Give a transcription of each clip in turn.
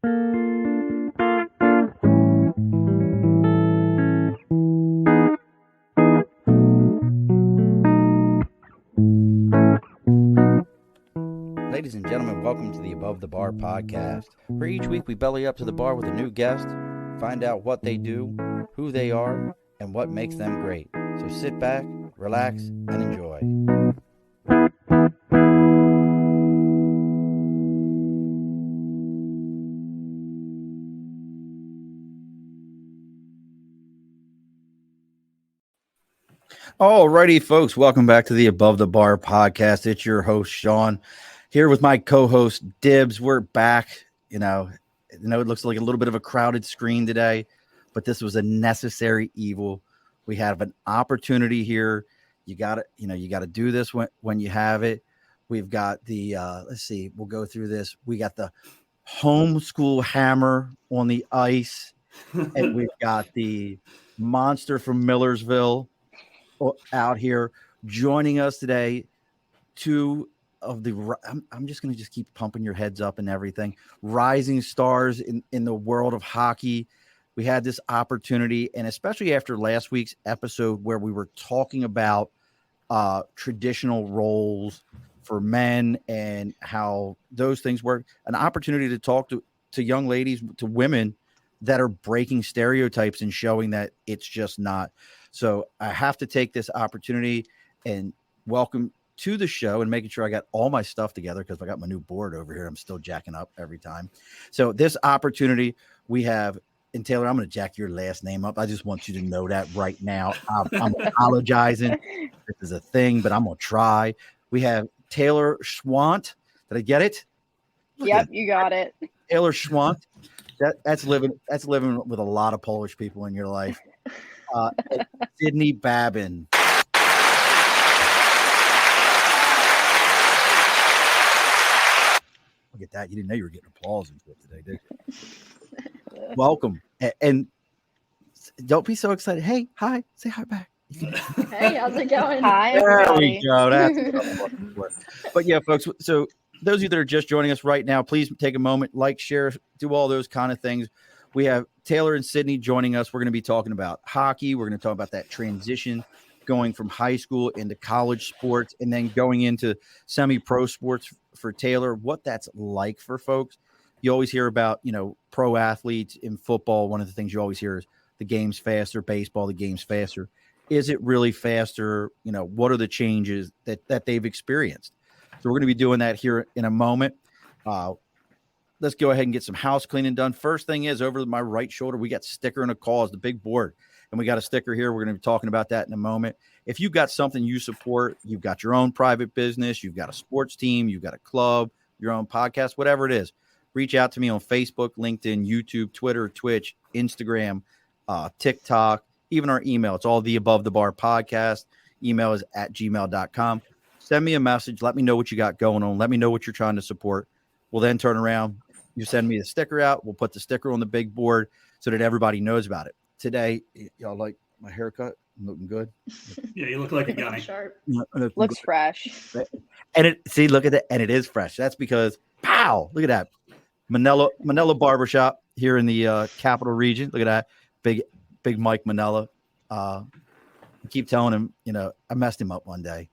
Ladies and gentlemen, welcome to the Above the Bar podcast, where each week we belly up to the bar with a new guest, find out what they do, who they are, and what makes them great. So sit back, relax, and enjoy. Alrighty, folks, welcome back to the Above the Bar podcast. It's your host, Sean, here with my co-host, Dibs. We're back. You know, it looks like a little bit of a crowded screen today, but this was a necessary evil. We have an opportunity here. You got to do this when you have it. We've got the, let's see, we'll go through this. We got the homeschool hammer on the ice, and we've got the monster from Millersville out here joining us today. Two of the I'm just going to keep pumping your heads up and everything. Rising stars in the world of hockey. We had this opportunity, and especially after last week's episode where we were talking about traditional roles for men and how those things work, an opportunity to talk to young ladies, to women that are breaking stereotypes and showing that it's just not. So I have to take this opportunity and welcome to the show and making sure I got all my stuff together, because I got my new board over here. I'm still jacking up every time. So this opportunity we have, and Taylor, I'm going to jack your last name up. I just want you to know that right now. I'm apologizing. This is a thing, but I'm going to try. We have Taylor Schwandt. Did I get it? Yep, you got it. Taylor Schwandt. That's living with a lot of Polish people in your life. Sydney Babin. Look at that. You didn't know you were getting applause into it today, did you? Welcome. And don't be so excited. Hey, hi. Say hi back. Hey, how's it going? Hi, There everybody. we go. That's but yeah, folks. So those of you that are just joining us right now, please take a moment, like, share, do all those kind of things. We have Taylor and Sydney joining us. We're going to be talking about hockey. We're going to talk about that transition going from high school into college sports and then going into semi-pro sports for Taylor, what that's like for folks. You always hear about, pro athletes in football. One of the things you always hear is the game's faster, baseball, the game's faster. Is it really faster? What are the changes that they've experienced? So we're going to be doing that here in a moment. Let's go ahead and get some house cleaning done. First thing is, over my right shoulder, we got sticker and a cause, the big board. And we got a sticker here. We're going to be talking about that in a moment. If you've got something you support, you've got your own private business, you've got a sports team, you've got a club, your own podcast, whatever it is, reach out to me on Facebook, LinkedIn, YouTube, Twitter, Twitch, Instagram, TikTok, even our email. It's all the Above the Bar podcast. Email is @gmail.com. Send me a message. Let me know what you got going on. Let me know what you're trying to support. We'll then turn around. You send me the sticker out. We'll put the sticker on the big board so that everybody knows about it. Today, y'all like my haircut? I'm looking good. Yeah, you look like a gunny. Sharp. Looks fresh. And look at that. And it is fresh. That's because, pow, look at that. Manila Barbershop here in the capital region. Look at that. Big Mike Manila. I keep telling him, I messed him up one day.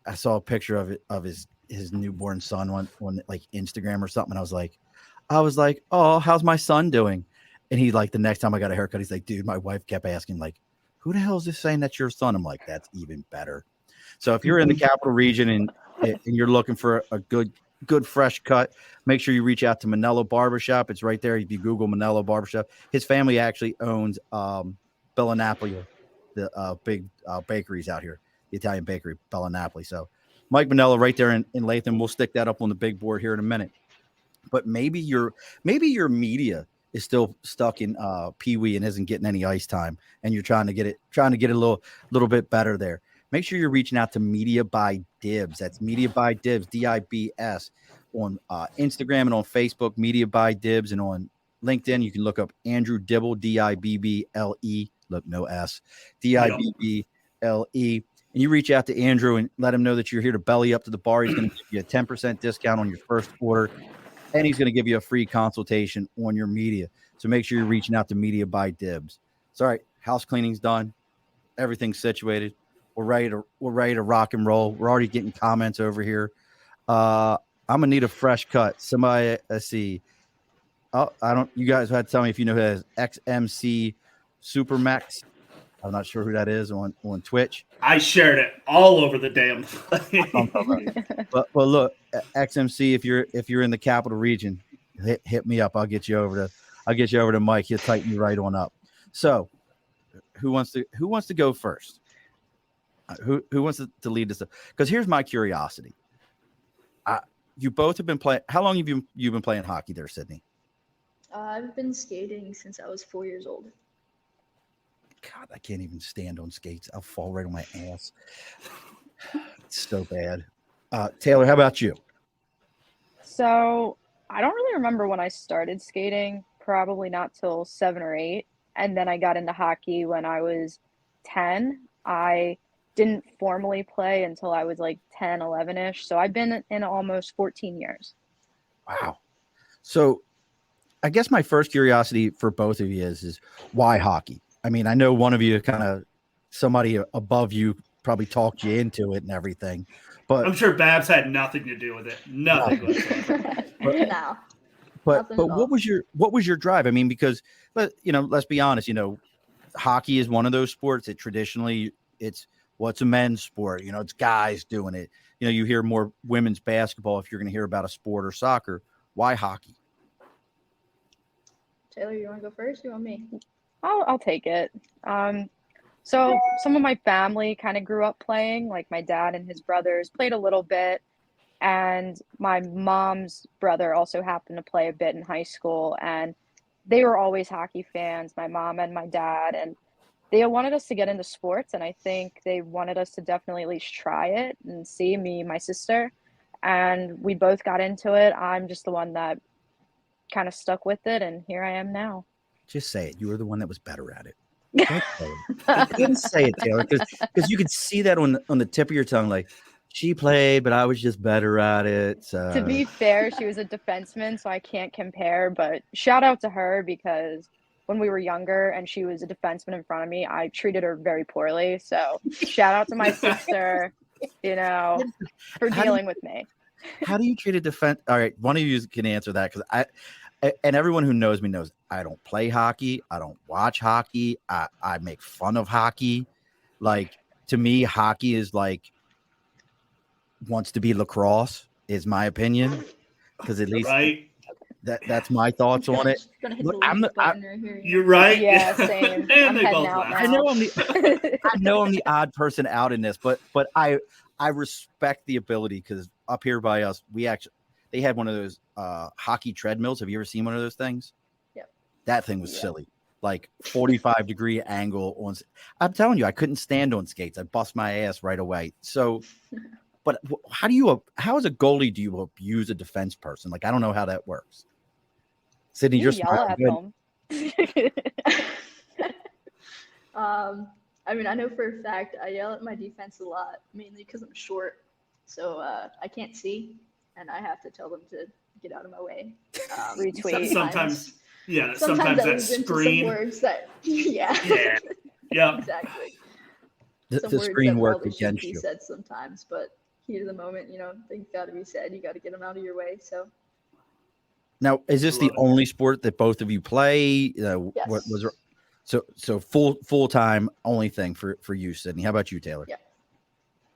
I saw a picture of his newborn son on like Instagram or something. And I was like, oh, how's my son doing? And he, like, the next time I got a haircut, he's like, dude, my wife kept asking, like, who the hell is this saying that's your son? I'm like, that's even better. So if you're in the capital region and you're looking for a good fresh cut, make sure you reach out to Manila Barbershop. It's right there. If you Google Manila Barbershop, his family actually owns Bella Napoli, the big bakeries out here, the Italian bakery, Bella Napoli. So Mike Manila right there in Latham. We'll stick that up on the big board here in a minute. But maybe your media is still stuck in Pee Wee and isn't getting any ice time, and you're trying to get it a little bit better there. Make sure you're reaching out to Media by Dibs. That's Media by Dibs, DIBS, on Instagram and on Facebook, Media by Dibs, and on LinkedIn, you can look up Andrew Dibble, DIBBLE. Look, no S, DIBBLE. And you reach out to Andrew and let him know that you're here to belly up to the bar. He's going to give you a 10% discount on your first order. and he's going to give you a free consultation on your media. So make sure you're reaching out to Media by Dibs. It's all right. House cleaning's done. Everything's situated. We're ready to rock and roll. We're already getting comments over here. I'm gonna need a fresh cut. Somebody, let's see. Oh, you guys had to tell me if you know who that is. XMC Supermax. I'm not sure who that is on Twitch. I shared it all over the damn thing. but look, XMC, if you're in the capital region, hit me up. I'll get you over to Mike. He'll tighten you right on up. So, who wants to go first? Who wants to lead this up? Because here's my curiosity. You both have been playing. How long have you been playing hockey there, Sydney? I've been skating since I was 4 years old. God, I can't even stand on skates. I'll fall right on my ass. It's so bad. Taylor, how about you? So I don't really remember when I started skating. Probably not till 7 or 8. And then I got into hockey when I was 10. I didn't formally play until I was like 10, 11-ish. So I've been in almost 14 years. Wow. So I guess my first curiosity for both of you is why hockey? I mean, I know one of you somebody above you probably talked you into it and everything, but I'm sure Babs had nothing to do with it. Nothing whatsoever. No. But Nothing at all. what was your drive? I mean, because let's be honest, hockey is one of those sports that traditionally it's a men's sport. It's guys doing it. You hear more women's basketball if you're going to hear about a sport or soccer. Why hockey? Taylor, you want to go first? You want me? I'll take it. So some of my family kind of grew up playing, like my dad and his brothers played a little bit. And my mom's brother also happened to play a bit in high school. And they were always hockey fans, my mom and my dad. And they wanted us to get into sports. And I think they wanted us to definitely at least try it and see, me, my sister. And we both got into it. I'm just the one that kind of stuck with it. And here I am now. Just say it. You were the one that was better at it. Don't say it. Didn't say it, Taylor, because you could see that on the tip of your tongue, like, she played, but I was just better at it. So. To be fair, she was a defenseman, so I can't compare. But shout out to her, because when we were younger and she was a defenseman in front of me, I treated her very poorly. So shout out to my sister, for dealing with me. How do you treat a defense? All right, one of you can answer that, because and everyone who knows me knows I don't play hockey. I don't watch hockey. I make fun of hockey. Like, to me, hockey is like wants to be lacrosse, is my opinion, because at least that's my thoughts on it. Look, you're right. Yeah, same. And they both laugh. I know I'm the odd person out in this, but I respect the ability, because up here by us, they had one of those hockey treadmills. Have you ever seen one of those things? Yep. That thing was silly. Like 45-degree angle on. I'm telling you, I couldn't stand on skates. I bust my ass right away. So, but how as a goalie do you abuse a defense person? Like, I don't know how that works. Sydney, You you're yell at smiling. them. I mean, I know for a fact I yell at my defense a lot, mainly because I'm short. So I can't see, and I have to tell them to get out of my way. Retweet. Sometimes that that leads into screen. some words that, yeah, exactly. The screen worked against you. Said sometimes, but heat of the moment, things got to be said. You got to get them out of your way. So. Now, is this the only sport that both of you play? Yes. What was so full time only thing for you, Sydney? How about you, Taylor? Yeah.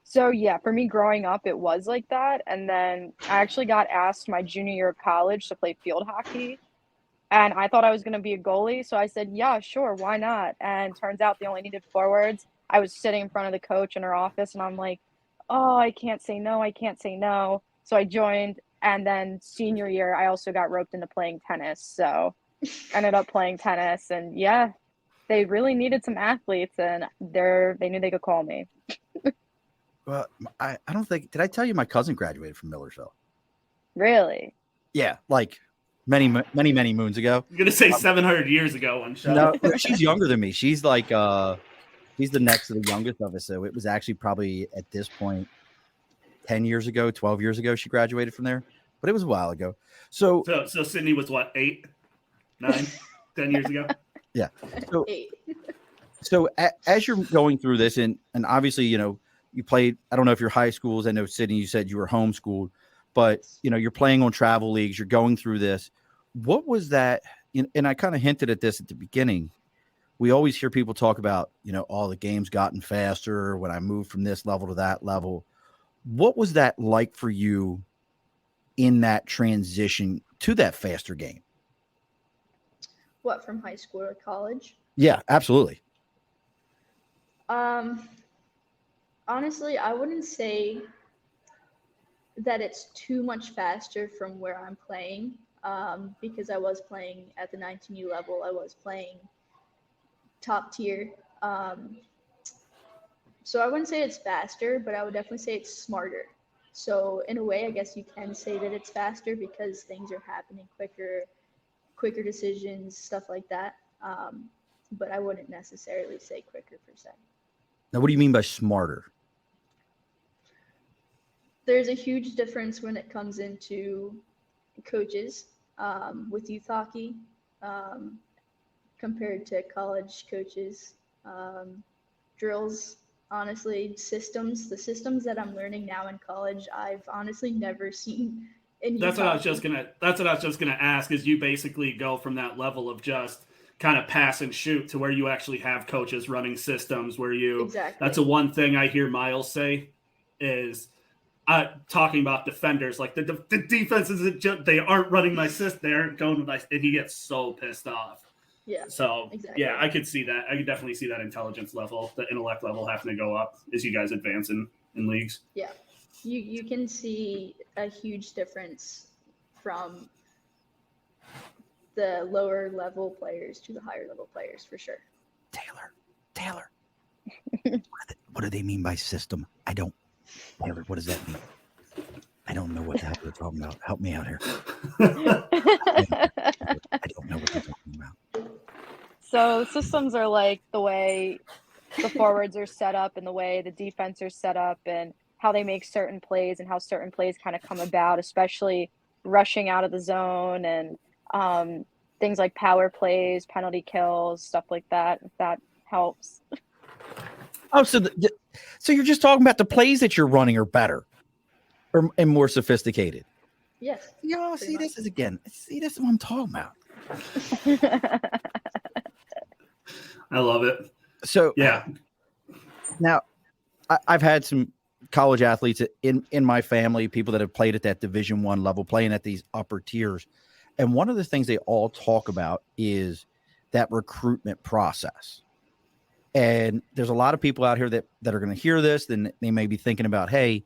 So yeah, for me growing up, it was like that. And then I actually got asked my junior year of college to play field hockey. And I thought I was going to be a goalie. So I said, yeah, sure. Why not? And turns out they only needed forwards. I was sitting in front of the coach in her office, and I'm like, oh, I can't say no. I can't say no. So I joined. And then senior year, I also got roped into playing tennis. So I ended up playing tennis. And yeah, they really needed some athletes, and they knew they could call me. Well, I don't think, did I tell you my cousin graduated from Millersville? Really? Yeah, like many moons ago. I'm gonna say 700 years ago on show. No, she's younger than me. She's like she's the next to the youngest of us. So it was actually probably at this point 10 years ago, 12 years ago she graduated from there. but it was a while ago. So Sydney was what, 8, 9, 10 years ago? yeah. So 8. So as you're going through this, and obviously, you played, I don't know if your high schools, I know Sydney, you said you were homeschooled, but, you're playing on travel leagues, you're going through this. What was that? And I kind of hinted at this at the beginning. We always hear people talk about, all the games gotten faster when I moved from this level to that level. What was that like for you in that transition to that faster game? What, from high school to college? Yeah, absolutely. Honestly, I wouldn't say that it's too much faster from where I'm playing, because I was playing at the 19U level. I was playing top tier. So I wouldn't say it's faster, but I would definitely say it's smarter. So in a way, I guess you can say that it's faster because things are happening quicker decisions, stuff like that. But I wouldn't necessarily say quicker per se. Now, what do you mean by smarter? There's a huge difference when it comes into coaches with youth hockey compared to college coaches. Drills, honestly, systems. The systems that I'm learning now in college, I've honestly never seen in youth That's what I was hockey. just gonna ask. Is you basically go from that level of just kind of pass and shoot to where you actually have coaches running systems where you Exactly. That's a one thing I hear Miles say is talking about defenders, like the defense isn't just, they aren't running my system, they aren't going with my, and he gets so pissed off. Yeah. So Exactly. yeah, I could see that. I could definitely see that intelligence level, the intellect level having to go up as you guys advance in leagues. Yeah. You can see a huge difference from the lower level players to the higher level players for sure. Taylor, what do they mean by system? Taylor, what does that mean? I don't know what the hell they're talking about. Help me out here. I don't know what they're talking about. So systems are like the way the forwards are set up and the way the defense are set up and how they make certain plays and how certain plays kind of come about, especially rushing out of the zone and things like power plays, penalty kills, stuff like that, if that helps. Oh, so you're just talking about the plays that you're running are better and more sophisticated. Yes. Yeah, see, this is what I'm talking about. I love it. So yeah. Now, I've had some college athletes in my family, people that have played at that Division I level, playing at these upper tiers. And one of the things they all talk about is that recruitment process. And there's a lot of people out here that are going to hear this, then they may be thinking about, hey,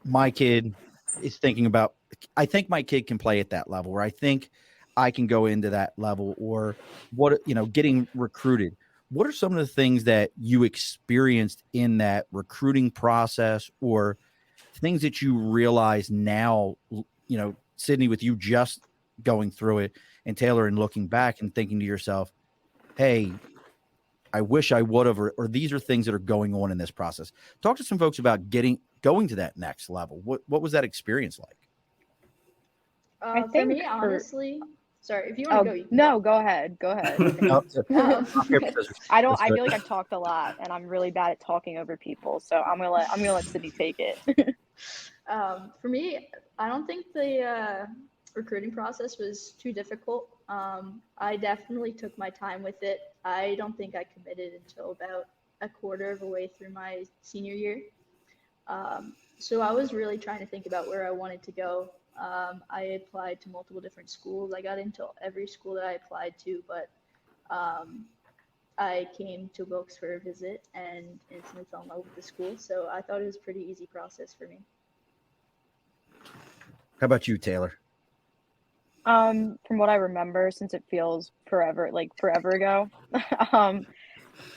my kid is thinking about, I think my kid can play at that level, or I think I can go into that level, or what, getting recruited. What are some of the things that you experienced in that recruiting process, or things that you realize now, Sydney, with you just going through it, and Taylor, and looking back and thinking to yourself, hey, I wish I would have, or these are things that are going on in this process. Talk to some folks about going to that next level. What was that experience like? For me, honestly, sorry, if you want to go, you can no, go ahead. I feel like I've talked a lot and I'm really bad at talking over people. So I'm gonna let Sydney take it. For me, I don't think the recruiting process was too difficult. I definitely took my time with it. I don't think I committed until about a quarter of a way through my senior year. So I was really trying to think about where I wanted to go. I applied to multiple different schools. I got into every school that I applied to, but I came to Wilkes for a visit and instantly fell in love with the school. So I thought it was a pretty easy process for me. How about you, Taylor? From what I remember, since it feels forever ago,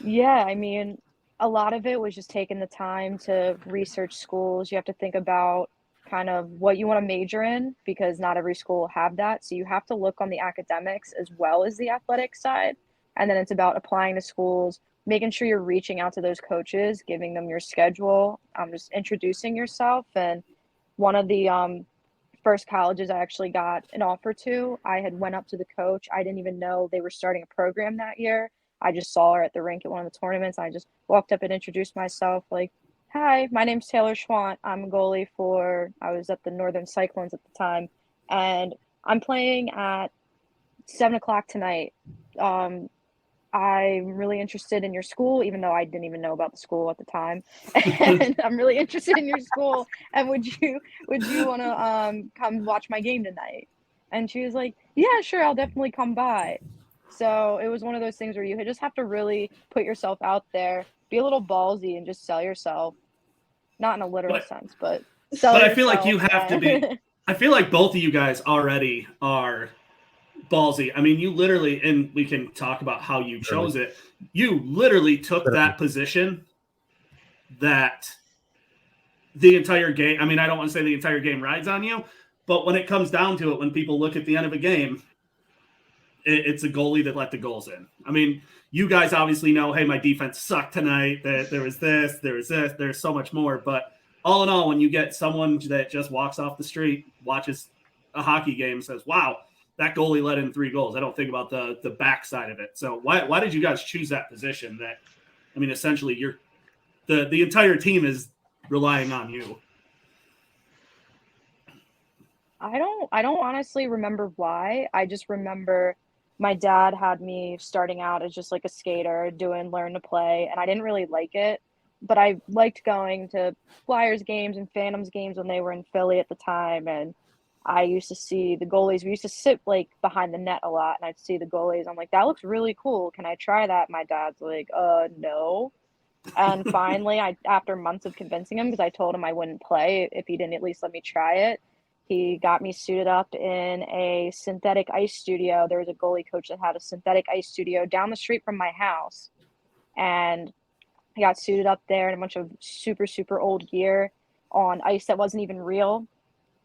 yeah, I mean, a lot of it was just taking the time to research schools. You have to think about kind of what you want to major in because not every school will have that. So you have to look on the academics as well as the athletic side. And then it's about applying to schools, making sure you're reaching out to those coaches, giving them your schedule, just introducing yourself. And one of the first colleges I actually got an offer to. I had went up to the coach. I didn't even know they were starting a program that year. I just saw her at the rink at one of the tournaments. I just walked up and introduced myself like, hi, my name's Taylor Schwandt. I'm a goalie I was at the Northern Cyclones at the time, and I'm playing at 7 o'clock tonight. I'm really interested in your school, even though I didn't even know about the school at the time. And I'm really interested in your school. And would you want to come watch my game tonight? And she was like, yeah, sure, I'll definitely come by. So it was one of those things where you just have to really put yourself out there, be a little ballsy, and just sell yourself. Not in a literal sense, but sell But I yourself. feel like you have to be. I feel like both of you guys already are ballsy. I mean, you literally, and we can talk about how you chose it. You literally took that position that the entire game. I mean, I don't want to say the entire game rides on you, but when it comes down to it, when people look at the end of a game, it's a goalie that let the goals in. I mean, you guys obviously know, hey, my defense sucked tonight. That there was this, there's so much more. But all in all, when you get someone that just walks off the street, watches a hockey game, says, wow, that goalie let in 3 goals. I don't think about the backside of it. So why did you guys choose that position? That, I mean, essentially the entire team is relying on you. I don't honestly remember why. I just remember my dad had me starting out as just like a skater, doing learn to play, and I didn't really like it. But I liked going to Flyers games and Phantoms games when they were in Philly at the time, and I used to see the goalies. We used to sit like behind the net a lot, and I'd see the goalies. I'm like, that looks really cool. Can I try that? My dad's like, no. And finally, after months of convincing him, because I told him I wouldn't play if he didn't at least let me try it, he got me suited up in a synthetic ice studio. There was a goalie coach that had a synthetic ice studio down the street from my house. And I got suited up there in a bunch of super, super old gear on ice that wasn't even real.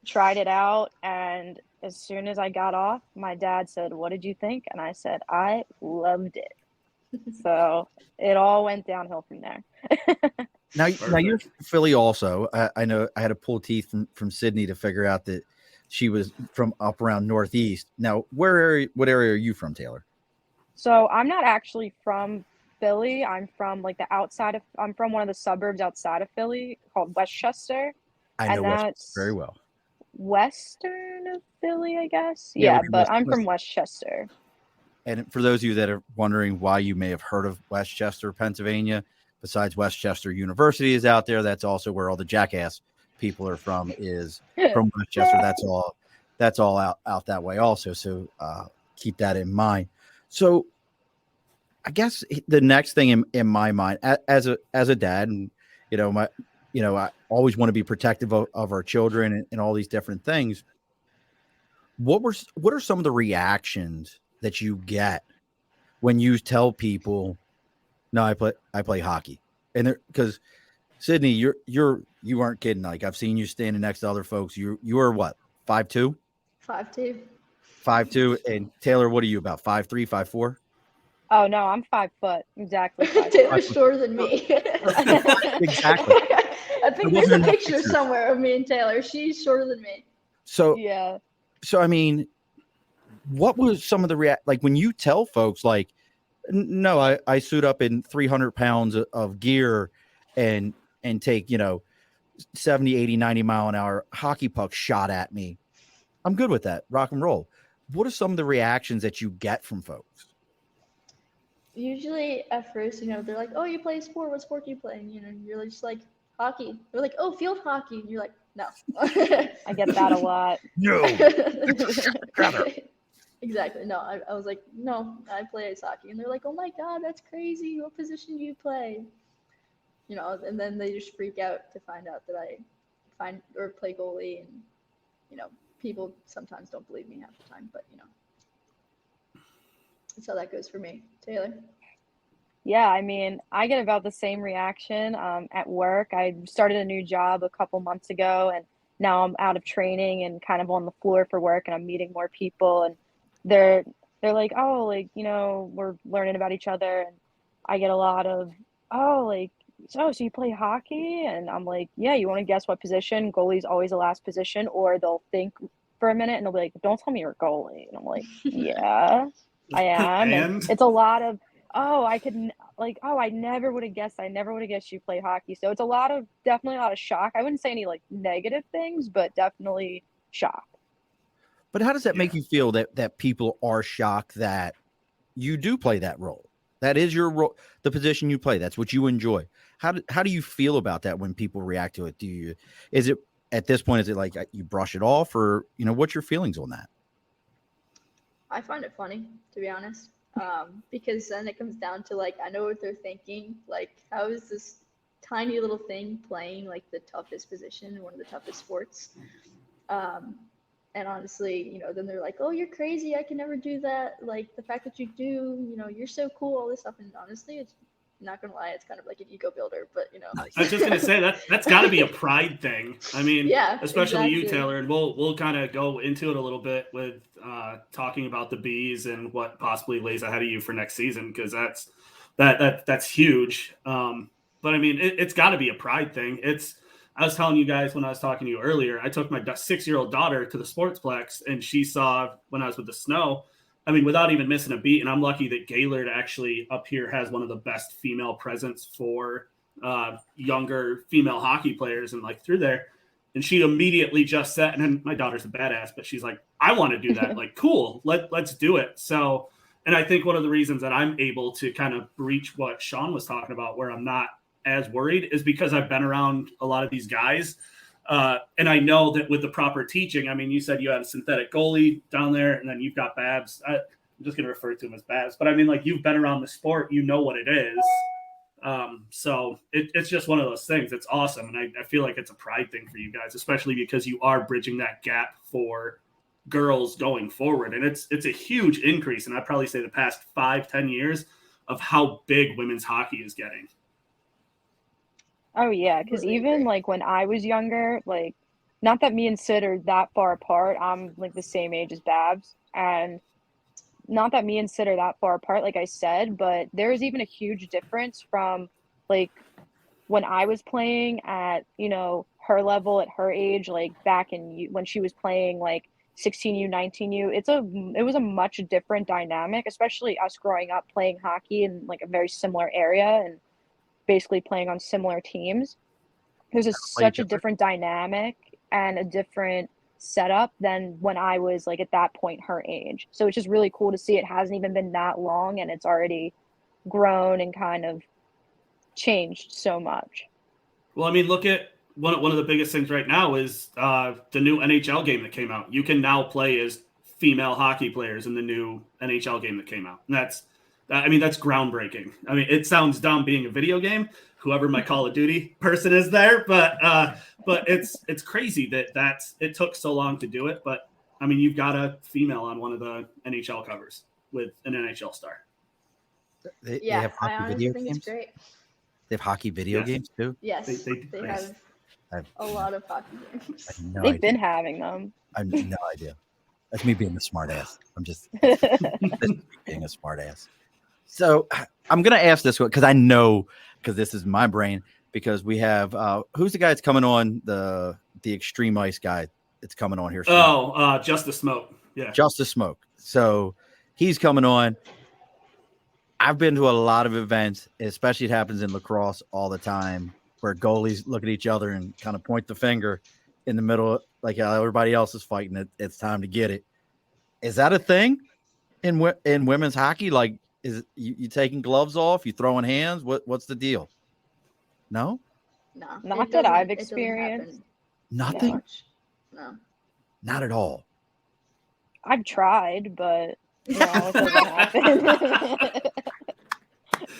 Tried it out. And as soon as I got off, my dad said, what did you think? And I said, I loved it. So it all went downhill from there. Now you're from Philly also. I know I had to pull teeth from Sydney to figure out that she was from up around Northeast. Now, what area are you from, Taylor? So I'm not actually from Philly. I'm from I'm from one of the suburbs outside of Philly called Westchester. I know and Westchester very well. Western of Philly, I guess. Yeah, Yeah, but I'm from Westchester. And for those of you that are wondering why you may have heard of Westchester, Pennsylvania, besides Westchester University is out there, that's also where all the jackass people are from, is from Westchester. That's all out that way also. So keep that in mind. So I guess the next thing in my mind as a dad, and I always want to be protective of our children and all these different things. What are some of the reactions that you get when you tell people, no, I play hockey? And because Sydney, you aren't kidding. Like, I've seen you standing next to other folks. You are what, 5'2"? 5'2". 5'2", and Taylor, what are you, about 5'3", 5'4"? Oh no, I'm 5 foot. Exactly. 5 Taylor's shorter than me. Exactly. I think there's a picture somewhere of me and Taylor. She's shorter than me. So yeah. So I mean, what was some of the like when you tell folks like, no, I suit up in 300 pounds of gear and take 70, 80, 90 mile an hour hockey puck shot at me. I'm good with that. Rock and roll. What are some of the reactions that you get from folks? Usually at first, they're like, oh, you play a sport. What sport do you play? And, you're just like, hockey. They're like, oh, field hockey. And you're like, no. I get that a lot. No. Exactly. No, I was like, no, I play ice hockey. And they're like, oh my God, that's crazy. What position do you play? And then they just freak out to find out that I play goalie. And, people sometimes don't believe me half the time, but, that's how that goes for me. Taylor? Yeah, I mean, I get about the same reaction at work. I started a new job a couple months ago, and now I'm out of training and kind of on the floor for work, and I'm meeting more people, and they're like, oh, like, we're learning about each other, and I get a lot of, oh, like, so you play hockey? And I'm like, yeah, you want to guess what position? Goalie's always the last position. Or they'll think for a minute and they'll be like, don't tell me you're a goalie. And I'm like, yeah, I am. And And it's a lot of, I never would have guessed. I never would have guessed you play hockey. So it's definitely a lot of shock. I wouldn't say any like negative things, but definitely shock. But how does that make Yeah. you feel that people are shocked that you do play that role? That is your role, the position you play. That's what you enjoy. How do you feel about that when people react to it? Is it at this point, is it like you brush it off, or what's your feelings on that? I find it funny, to be honest, because then it comes down to like I know what they're thinking. Like, how is this tiny little thing playing like the toughest position in one of the toughest sports? And honestly, then they're like, "Oh, you're crazy! I can never do that." Like the fact that you do, you're so cool, all this stuff. And honestly, it's not gonna lie, it's kind of like an ego builder. But Nice. I was just gonna say that's got to be a pride thing. I mean, yeah, especially you, exactly. Taylor, and we'll kind of go into it a little bit with talking about the bees and what possibly lays ahead of you for next season, because that's huge. But I mean, it's got to be a pride thing. I was telling you guys when I was talking to you earlier, I took my 6-year-old daughter to the Sportsplex, and she saw when I was with the snow, I mean, without even missing a beat. And I'm lucky that Gaylord actually up here has one of the best female presence for younger female hockey players and like through there. And she immediately just said, and then my daughter's a badass, but she's like, I want to do that. Like, cool, let's do it. So, and I think one of the reasons that I'm able to kind of breach what Sean was talking about, where I'm not as worried, is because I've been around a lot of these guys. And I know that with the proper teaching, I mean, you said you had a synthetic goalie down there, and then you've got Babs. I'm just going to refer to him as Babs. But I mean, like, you've been around the sport. You know what it is. So it's just one of those things. It's awesome. And I feel like it's a pride thing for you guys, especially because you are bridging that gap for girls going forward. And it's a huge increase. And I'd probably say the past 5-10 years of how big women's hockey is getting. Oh yeah, because Completely even agree. like when I was younger, like not that me and Sid are that far apart. I'm like the same age as Babs, and not that me and Sid are that far apart, like I said, but there's even a huge difference from like when I was playing at her level at her age, like back when she was playing like 16U, 19U. It was a much different dynamic, especially us growing up playing hockey in like a very similar area and basically playing on similar teams. Play Such a different. different dynamic and a different setup than when I was like at that point her age. So it's just really cool to see it hasn't even been that long and it's already grown and kind of changed so much. Well, I mean, look at one of the biggest things right now is the new NHL game that came out. You can now play as female hockey players in the new NHL game that came out. And that's groundbreaking. I mean, it sounds dumb being a video game, whoever my Call of Duty person is there, but it's crazy that it took so long to do it. But I mean, you've got a female on one of the NHL covers with an NHL star. They Yeah, have I hockey honestly video think games. it's great. They have hockey video Yes. games too. Yes, They they nice. have a lot of hockey games. I have no They've idea. been having them. I have no idea. That's me being the smart ass. That's me being a smart ass. So I'm gonna ask this one because I know, because this is my brain, because we have who's the guy that's coming on, the extreme ice guy that's coming on here soon? Oh, Just the Smoke. Yeah. Justice Smoke. So he's coming on. I've been to a lot of events, especially it happens in lacrosse all the time, where goalies look at each other and kind of point the finger in the middle, like how everybody else is fighting. It's time to get it. Is that a thing in women's hockey? Like, is you taking gloves off? You throwing hands? What's the deal? No, No, Not that I've it doesn't experienced. happen nothing, much. No. not at all. I've tried, but no, it doesn't happen.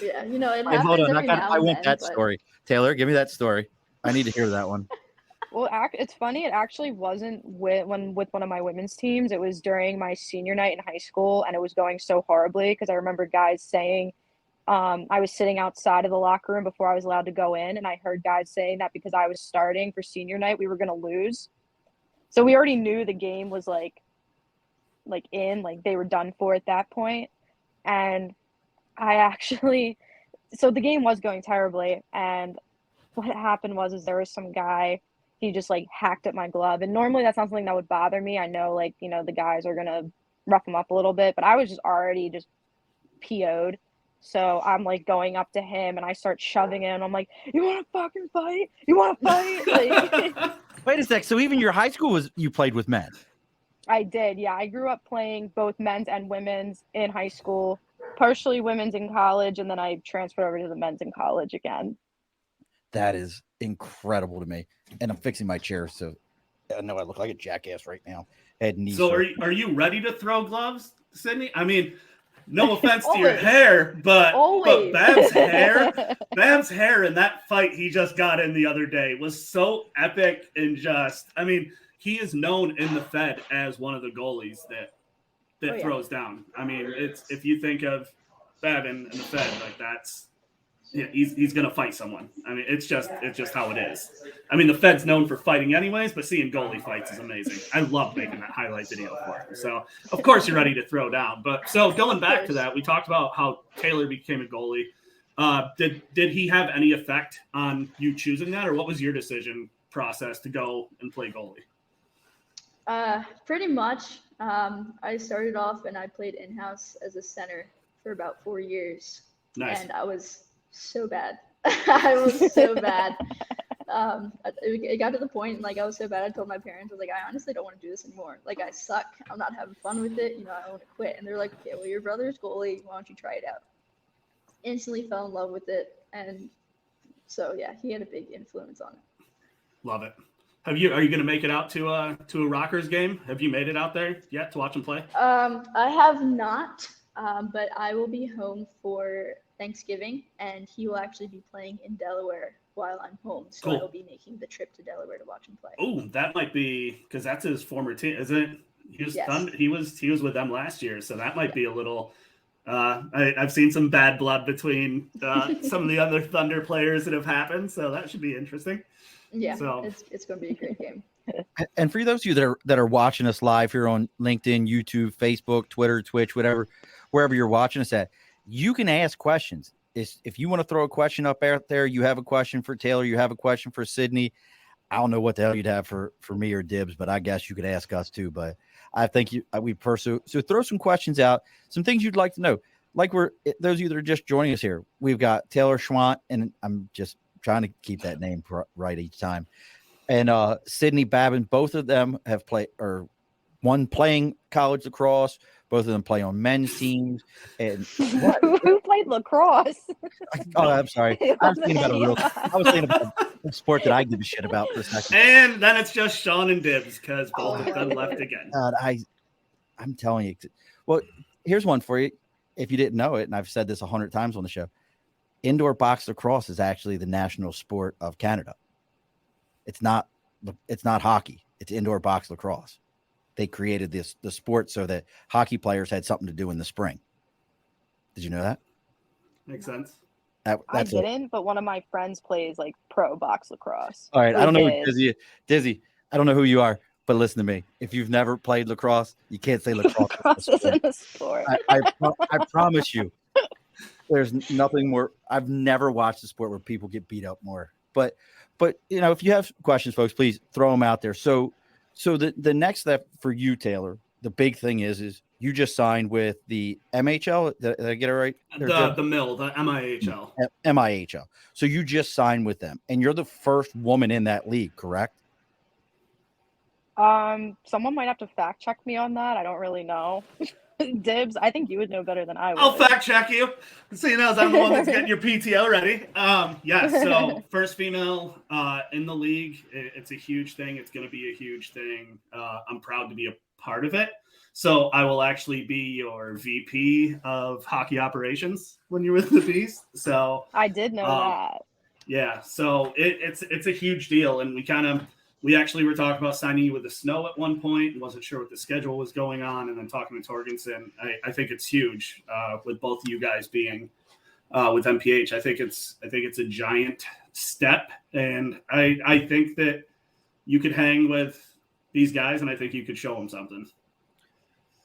Yeah, it Wait, happens hold on. every now I and want then, that but story. Taylor, give me that story. I need to hear that one. Well, it's funny. It actually wasn't with one of my women's teams. It was during my senior night in high school, and it was going so horribly because I remember guys saying, I was sitting outside of the locker room before I was allowed to go in, and I heard guys saying that because I was starting for senior night, we were going to lose. So we already knew the game was like they were done for at that point. And I actually so the game was going terribly, and what happened was there was some guy, he just like hacked at my glove, and normally that's not something that would bother me. I know, like, the guys are gonna rough him up a little bit, but I was just already just PO'd. So I'm like going up to him and I start shoving him. I'm like, "You want to fucking fight? You want to fight?" Like, Wait a sec. So even your high school you played with men? I did, yeah. I grew up playing both men's and women's in high school, partially women's in college, and then I transferred over to the men's in college again. That is incredible to me. And I'm fixing my chair, so I know I look like a jackass right now. Head and knees. So are you ready to throw gloves, Sydney? I mean, no offense to your hair, but Bab's hair in that fight he just got in the other day was so epic and just, I mean, he is known in the Fed as one of the goalies that throws down. I mean, it's, if you think of Babin and the Fed, like that's, yeah, he's gonna fight someone. I mean, it's just how it is. I mean, the Fed's known for fighting anyways, but seeing goalie fights is amazing. I love making that highlight video for him. So of course you're ready to throw down. But so going back to that, we talked about how Taylor became a goalie. Did he have any effect on you choosing that, or what was your decision process to go and play goalie? Pretty much. I started off and I played in-house as a center for about 4 years. Nice. And I was so bad. I was so bad. It got to the point, like, I was so bad, I told my parents, I was like, I honestly don't want to do this anymore. Like, I suck. I'm not having fun with it. I want to quit. And they're like, okay, well, your brother's goalie. Why don't you try it out? Instantly fell in love with it. And so, yeah, he had a big influence on it. Love it. Are you going to make it out to a Rockers game? Have you made it out there yet to watch them play? I have not, but I will be home for Thanksgiving, and he will actually be playing in Delaware while I'm home. So cool. I will be making the trip to Delaware to watch him play. Oh, that might be because that's his former team, isn't it? He was with them last year, so that might be a little. I've seen some bad blood between some of the other Thunder players that have happened, so that should be interesting. Yeah, so it's going to be a great game. And for those of you that are watching us live here on LinkedIn, YouTube, Facebook, Twitter, Twitch, whatever, wherever you're watching us at, you can ask questions. If you want to throw a question up out there, you have a question for Taylor, you have a question for Sydney. I don't know what the hell you'd have for me or Dibs, but I guess you could ask us too. But I think we pursue. So throw some questions out, some things you'd like to know. Like those of you that are just joining us here, we've got Taylor Schwandt, and I'm just trying to keep that name right each time. And Sydney Babin, both of them have played, or one playing college lacrosse. Both of them play on men's teams. And who played lacrosse? Oh, I'm sorry. I was thinking about a sport that I give a shit about for a second. And then it's just Sean and Dibs because both of them left again. God, I'm telling you. Well, here's one for you. If you didn't know it, and I've said this 100 times on the show, indoor box lacrosse is actually the national sport of Canada. It's not hockey. It's indoor box lacrosse. They created the sport so that hockey players had something to do in the spring. Did you know that? Makes sense. I didn't, but one of my friends plays like pro box lacrosse. All right, I don't know, Dizzy. I don't know who you are, but listen to me. If you've never played lacrosse, you can't say lacrosse. Lacrosse isn't a sport. I promise you, there's nothing more. I've never watched a sport where people get beat up more. But if you have questions, folks, please throw them out there. So the next step for you, Taylor, the big thing is you just signed with the MHL. Did I get it right? The Mill, the MIHL. MIHL. So you just signed with them, and you're the first woman in that league, correct? Someone might have to fact check me on that. I don't really know. Dibs, I think you would know better than I would. I'll fact check you. Seeing as I'm the one that's getting your PTO ready. So first female in the league. It's a huge thing. It's going to be a huge thing. I'm proud to be a part of it. So I will actually be your VP of hockey operations when you're with the Beast. So I did know that. Yeah. So it's a huge deal. And we actually were talking about signing you with the Snow at one point and wasn't sure what the schedule was going on. And then talking to Torgensen, I think it's huge with both of you guys being with MPH. I think it's a giant step. And I think that you could hang with these guys and I think you could show them something.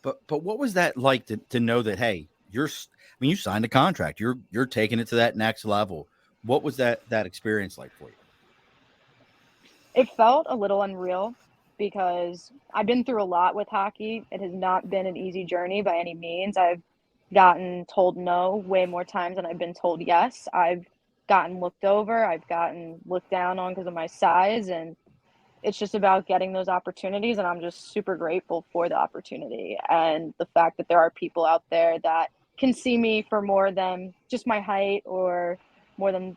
But what was that like to know that, hey, you signed a contract. You're taking it to that next level. What was that experience like for you? It felt a little unreal because I've been through a lot with hockey. It has not been an easy journey by any means. I've gotten told no way more times than I've been told yes. I've gotten looked over. I've gotten looked down on because of my size. And it's just about getting those opportunities. And I'm just super grateful for the opportunity and the fact that there are people out there that can see me for more than just my height or more than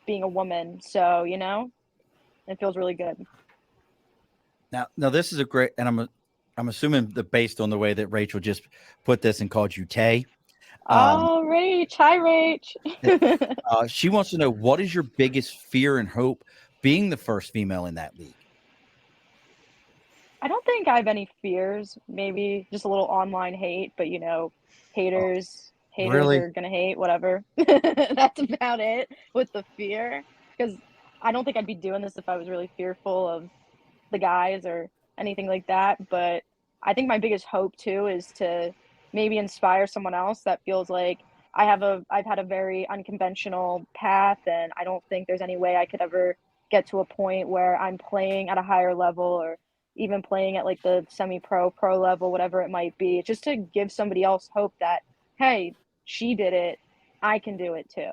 being a woman. So, it feels really good. Now this is a great, and I'm assuming that based on the way that Rachel just put this and called you Tay. Oh, Rach. Hi, Rach. She wants to know, what is your biggest fear and hope being the first female in that league? I don't think I have any fears. Maybe just a little online hate, but haters really? are gonna hate, whatever. That's about it with the fear. Because I don't think I'd be doing this if I was really fearful of the guys or anything like that. But I think my biggest hope too is to maybe inspire someone else that feels like I've had a very unconventional path, and I don't think there's any way I could ever get to a point where I'm playing at a higher level or even playing at like the semi-pro, pro level, whatever it might be. Just to give somebody else hope that, hey, she did it, I can do it too.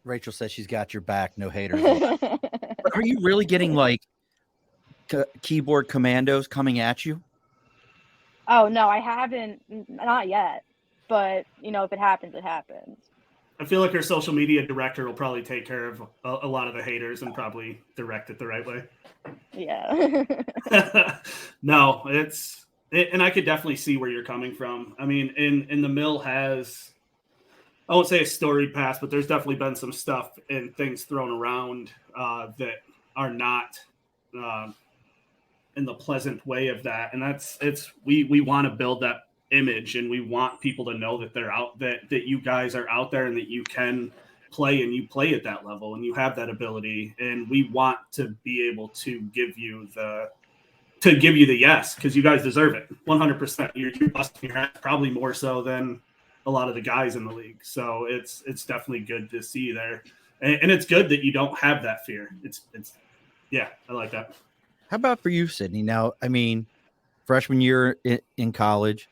Rachel says she's got your back, no haters. But are you really getting like keyboard commandos coming at you? Oh, no, I haven't. Not yet. But, if it happens, it happens. I feel like our social media director will probably take care of a lot of the haters and probably direct it the right way. Yeah. No, and I could definitely see where you're coming from. I mean, in the mill has, I won't say a storied past, but there's definitely been some stuff and things thrown around that are not in the pleasant way of that. And we want to build that image, and we want people to know that they're out, that you guys are out there and that you can play, and you play at that level and you have that ability. And we want to be able to give you the yes, because you guys deserve it 100%. You're busting your ass probably more so than a lot of the guys in the league. So it's definitely good to see there. And it's good that you don't have that fear. It's yeah, I like that. How about for you, Sydney? Now, I mean, freshman year in college,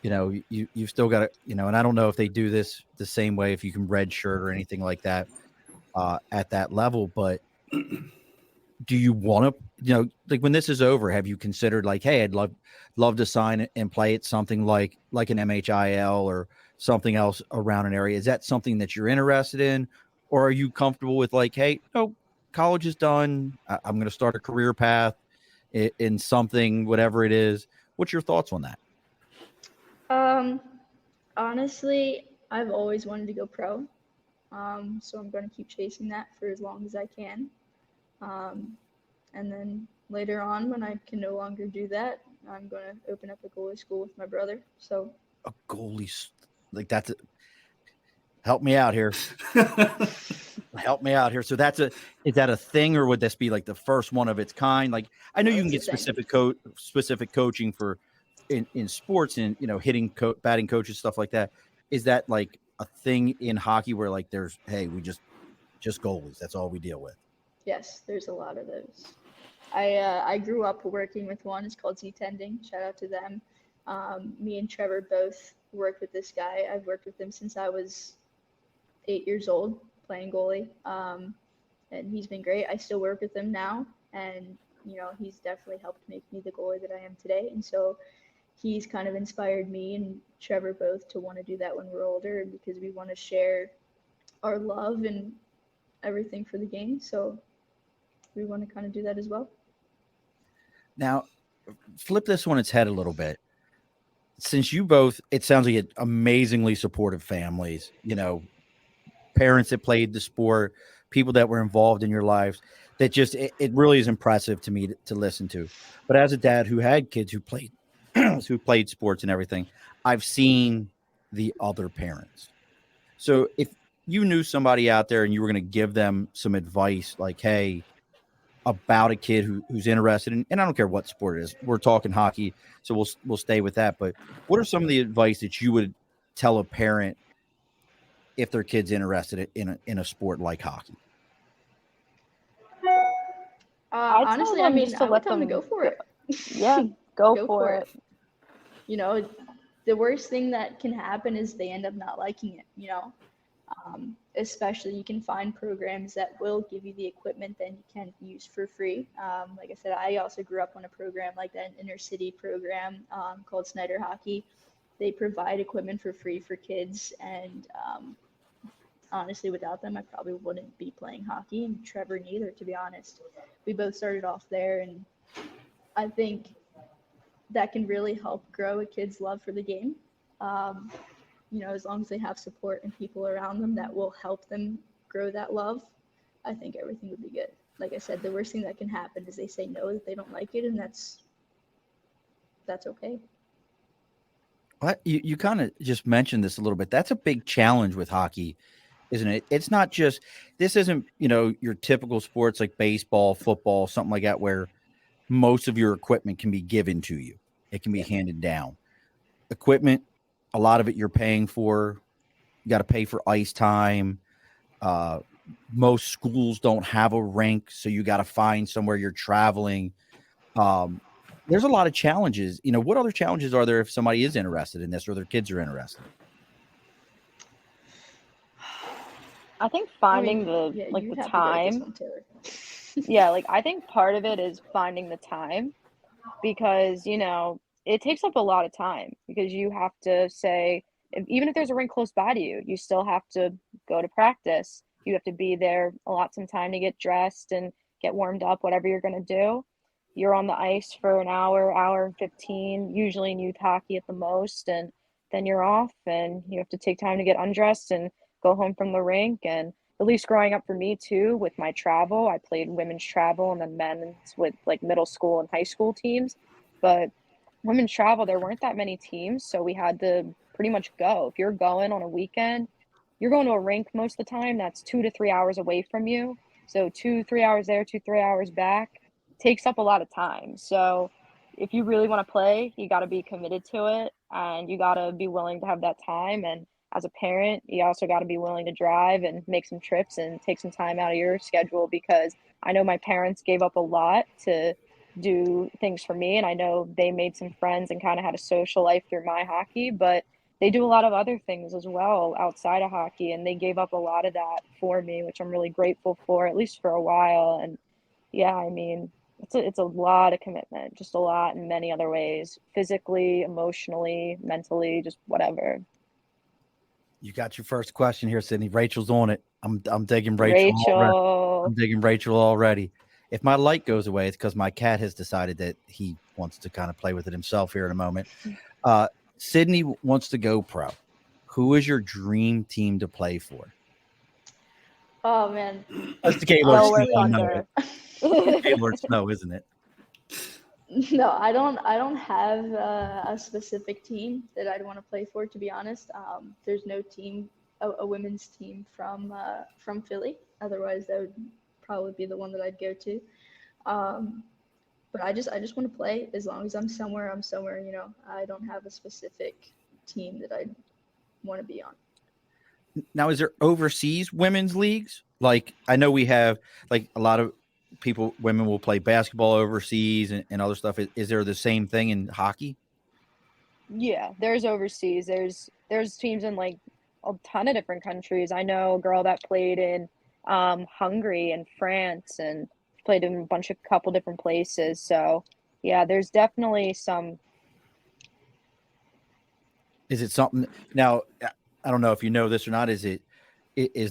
you've still got to, and I don't know if they do this the same way, if you can red shirt or anything like that at that level, but do you want to, like when this is over, have you considered like, hey, I'd love to sign and play at something like an MHIL or something else around an area? Is that something that you're interested in, or are you comfortable with like, hey, no, college is done, I'm going to start a career path in something, whatever it is? What's your thoughts on that? Honestly, I've always wanted to go pro. So I'm going to keep chasing that for as long as I can. And then later on, when I can no longer do that, I'm going to open up a goalie school with my brother. So a goalie, like that's it. Help me out here. Help me out here. So is that a thing, or would this be like the first one of its kind? Like, I know you can get specific coaching for in sports and, hitting batting coaches, stuff like that. Is that like a thing in hockey where like there's, hey, we just goalies, that's all we deal with? Yes, there's a lot of those. I grew up working with one. It's called Z-Tending. Shout out to them. Me and Trevor both worked with this guy. I've worked with him since I was 8 years old playing goalie. And he's been great. I still work with him now, and he's definitely helped make me the goalie that I am today. And so he's kind of inspired me and Trevor both to want to do that when we're older, because we want to share our love and everything for the game. So we want to kind of do that as well. Now, flip this on its head a little bit. Since you both, it sounds like amazingly supportive families, parents that played the sport, people that were involved in your lives, that just, it really is impressive to me to listen to. But as a dad who had kids who played, who played sports and everything, I've seen the other parents. So if you knew somebody out there and you were going to give them some advice, like, hey, about a kid who's interested in, and I don't care what sport it is, we're talking hockey, so we'll stay with that. But what are some of the advice that you would tell a parent if their kid's interested in a sport like hockey? Honestly, tell I them mean, just to I would let tell them to them go for it. Yeah, go Go for it. You know, the worst thing that can happen is they end up not liking it, you know. Especially you can find programs that will give you the equipment that you can use for free. Like I said, I also grew up on a program like that, an inner city program called Snyder Hockey. They provide equipment for free for kids, and honestly, without them, I probably wouldn't be playing hockey, and Trevor neither, to be honest. We both started off there, and I think that can really help grow a kid's love for the game. You know, as long as they have support and people around them that will help them grow that love, I think everything would be good. Like I said, the worst thing that can happen is they say no, that they don't like it, and that's okay. You kind of just mentioned this a little bit. That's a big challenge with hockey, isn't it? It's not just, this isn't, your typical sports like baseball, football, something like that, where most of your equipment can be given to you. It can be handed down. Equipment, a lot of it you're paying for. You got to pay for ice time. Most schools don't have a rink, so you got to find somewhere you're traveling. There's a lot of challenges. What other challenges are there if somebody is interested in this or their kids are interested? I think finding the time. Yeah, like I think part of it is finding the time because, it takes up a lot of time because you have to say, even if there's a rink close by to you, you still have to go to practice. You have to be there, allot some time to get dressed and get warmed up, whatever you're going to do. You're on the ice for an hour, hour and 15, usually in youth hockey at the most, and then you're off and you have to take time to get undressed and go home from the rink. And at least growing up for me too, with my travel, I played women's travel and then men's with like middle school and high school teams. But women's travel, there weren't that many teams, so we had to pretty much go. If you're going on a weekend, you're going to a rink most of the time that's 2 to 3 hours away from you. So 2-3 hours there, 2-3 hours back takes up a lot of time. So if you really want to play, you got to be committed to it and you got to be willing to have that time. And as a parent, you also got to be willing to drive and make some trips and take some time out of your schedule, because I know my parents gave up a lot to do things for me, and I know they made some friends and kind of had a social life through my hockey, but they do a lot of other things as well outside of hockey, and they gave up a lot of that for me, which I'm really grateful for, at least for a while. And yeah, I mean, it's a lot of commitment, just a lot in many other ways, physically, emotionally, mentally, just whatever. You got your first question here, Sydney. Rachel's on it. I'm digging Rachel. I'm digging Rachel already. If my light goes away, it's because my cat has decided that he wants to kind of play with it himself here in a moment. Sydney wants to go pro. Who is your dream team to play for? Oh man, That's the Gaylord Thunder. Gaylord Snow, isn't it? No, I don't have a specific team that I'd want to play for, to be honest. There's no team, a women's team from Philly. Otherwise, that would probably be the one that I'd go to. But I just want to play. As long as I'm somewhere, I'm somewhere. I don't have a specific team that I'd want to be on. Now, is there overseas women's leagues? Like, I know we have like a lot of women will play basketball overseas and other stuff. Is there the same thing in hockey? Yeah, there's overseas. There's teams in like a ton of different countries. I know a girl that played in Hungary and France and played in a couple different places. So yeah, there's definitely some. Is it something now? I don't know if you know this or not. Is